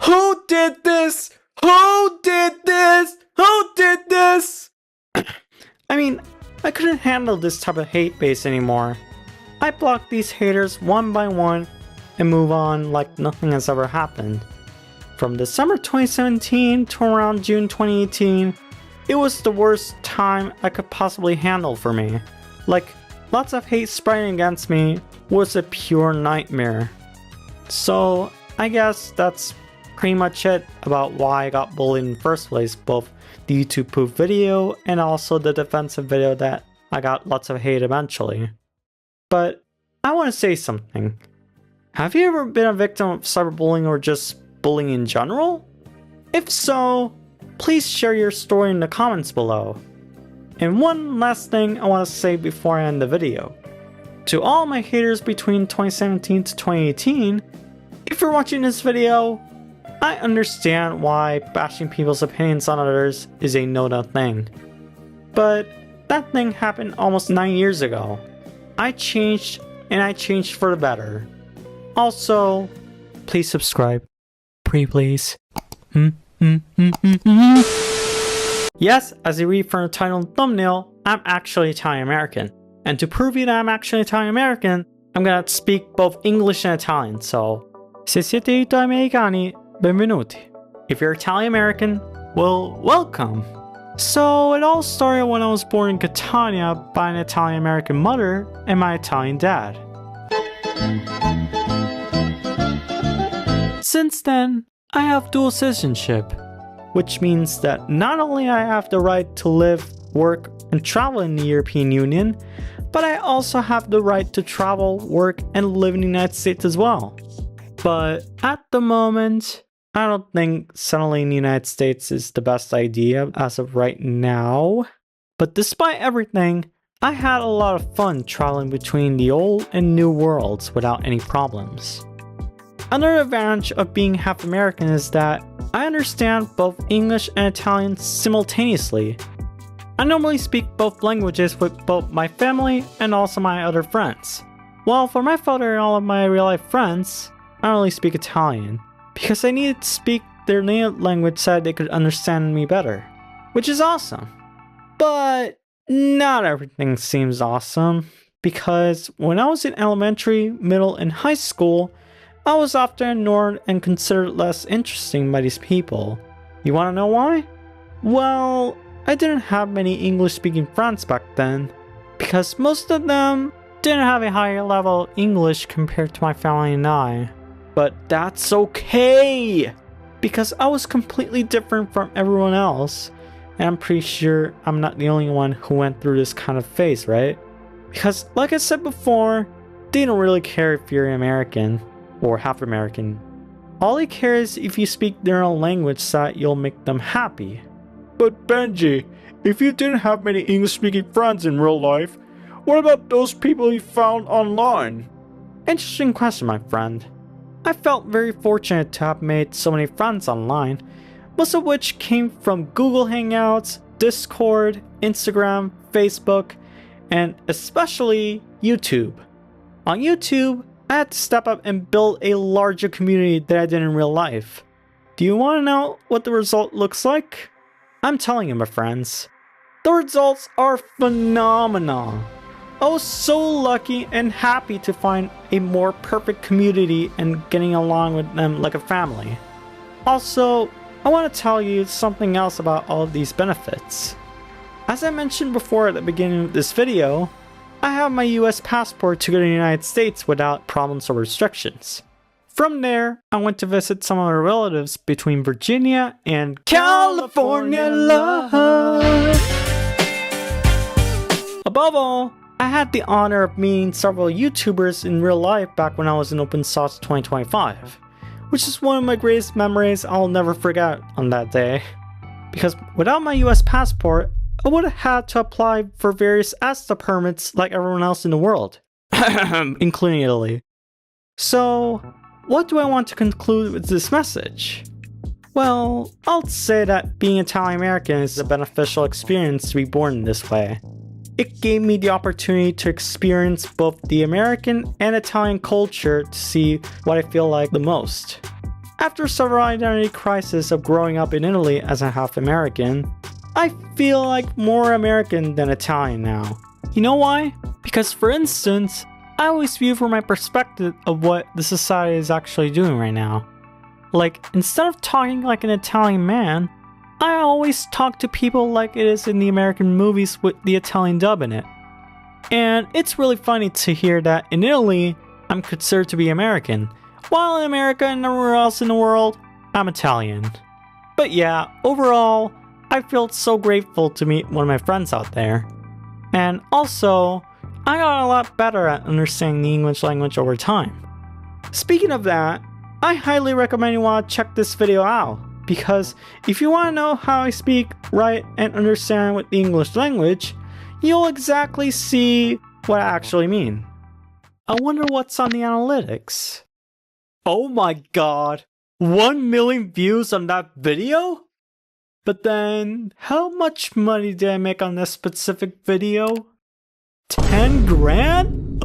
who did this? Who did this? Who did this? I mean, I couldn't handle this type of hate base anymore. I blocked these haters one by one and move on like nothing has ever happened. From December 2017 to around June 2018, it was the worst time I could possibly handle for me. Like, lots of hate spreading against me was a pure nightmare. So, I guess that's pretty much it about why I got bullied in the first place, both the YouTube proof video and also the defensive video that I got lots of hate eventually. But I want to say something. Have you ever been a victim of cyberbullying or just bullying in general? If so, please share your story in the comments below. And one last thing I want to say before I end the video. To all my haters between 2017 to 2018, if you're watching this video, I understand why bashing people's opinions on others is a no-no thing. But that thing happened almost 9 years ago. I changed, and I changed for the better. Also, please subscribe. Pretty please. Yes, as you read from the title and thumbnail, I'm actually Italian American. And to prove you that I'm actually Italian American, I'm gonna speak both English and Italian, so... Se siete Italo-Americani, benvenuti. If you're Italian American, well, welcome! So, it all started when I was born in Catania by an Italian American mother and my Italian dad. Since then, I have dual citizenship, which means that not only I have the right to live, work, and travel in the European Union, but I also have the right to travel, work, and live in the United States as well. But at the moment, I don't think settling in the United States is the best idea as of right now. But despite everything, I had a lot of fun traveling between the old and new worlds without any problems. Another advantage of being half American is that I understand both English and Italian simultaneously. I normally speak both languages with both my family and also my other friends. While for my father and all of my real life friends, I only speak Italian, because I needed to speak their native language so that they could understand me better, which is awesome. But not everything seems awesome, because when I was in elementary, middle, and high school, I was often ignored and considered less interesting by these people. You wanna know why? Well, I didn't have many English-speaking friends back then, because most of them didn't have a higher level of English compared to my family and I. But that's okay! Because I was completely different from everyone else, and I'm pretty sure I'm not the only one who went through this kind of phase, right? Because, like I said before, they don't really care if you're American or half American. All they care is if you speak their own language so that you'll make them happy. But Benji, if you didn't have many English-speaking friends in real life, what about those people you found online? Interesting question, my friend. I felt very fortunate to have made so many friends online, most of which came from Google Hangouts, Discord, Instagram, Facebook, and especially YouTube. On YouTube, I had to step up and build a larger community than I did in real life. Do you want to know what the result looks like? I'm telling you, my friends. The results are phenomenal. I was so lucky and happy to find a more perfect community and getting along with them like a family. Also, I want to tell you something else about all of these benefits. As I mentioned before at the beginning of this video, I have my US passport to go to the United States without problems or restrictions. From there, I went to visit some of my relatives between Virginia and California love. Above all, I had the honor of meeting several YouTubers in real life back when I was in Opensauce 2025, which is one of my greatest memories I'll never forget on that day. Because without my US passport, I would have had to apply for various ESTA permits like everyone else in the world, including Italy. So, what do I want to conclude with this message? Well, I'll say that being Italian American is a beneficial experience to be born in this way. It gave me the opportunity to experience both the American and Italian culture to see what I feel like the most. After several identity crises of growing up in Italy as a half American, I feel like more American than Italian now. You know why? Because for instance, I always view from my perspective of what the society is actually doing right now. Like, instead of talking like an Italian man, I always talk to people like it is in the American movies with the Italian dub in it. And it's really funny to hear that in Italy, I'm considered to be American, while in America and everywhere else in the world, I'm Italian. But yeah, overall, I feel so grateful to meet one of my friends out there. And also, I got a lot better at understanding the English language over time. Speaking of that, I highly recommend you want to check this video out, because if you want to know how I speak, write, and understand with the English language, you'll exactly see what I actually mean. I wonder what's on the analytics. Oh my god, 1 million views on that video? But then, how much money did I make on this specific video? 10 grand?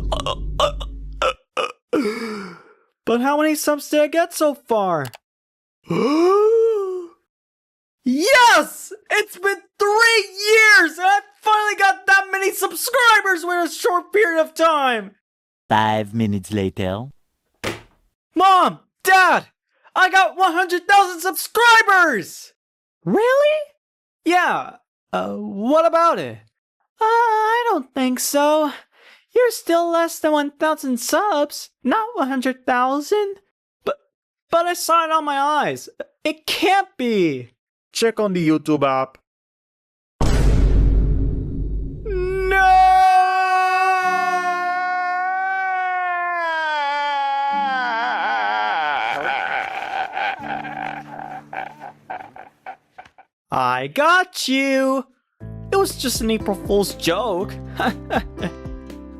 But how many subs did I get so far? Yes! It's been 3 years and I finally got that many subscribers within a short period of time! 5 minutes later. Mom! Dad! I got 100,000 subscribers! Really? Yeah. What about it? I don't think so. You're still less than 1,000 subs, not 100,000. But I saw it on my eyes. It can't be. Check on the YouTube app. I got you! It was just an April Fool's joke.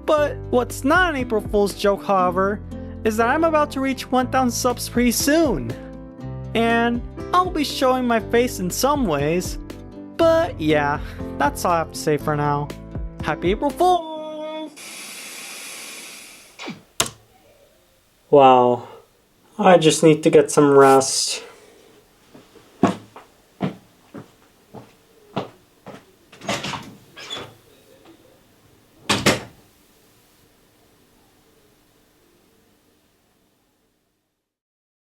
But what's not an April Fool's joke, however, is that I'm about to reach 1,000 subs pretty soon. And I'll be showing my face in some ways. But yeah, that's all I have to say for now. Happy April Fool! Wow. I just need to get some rest.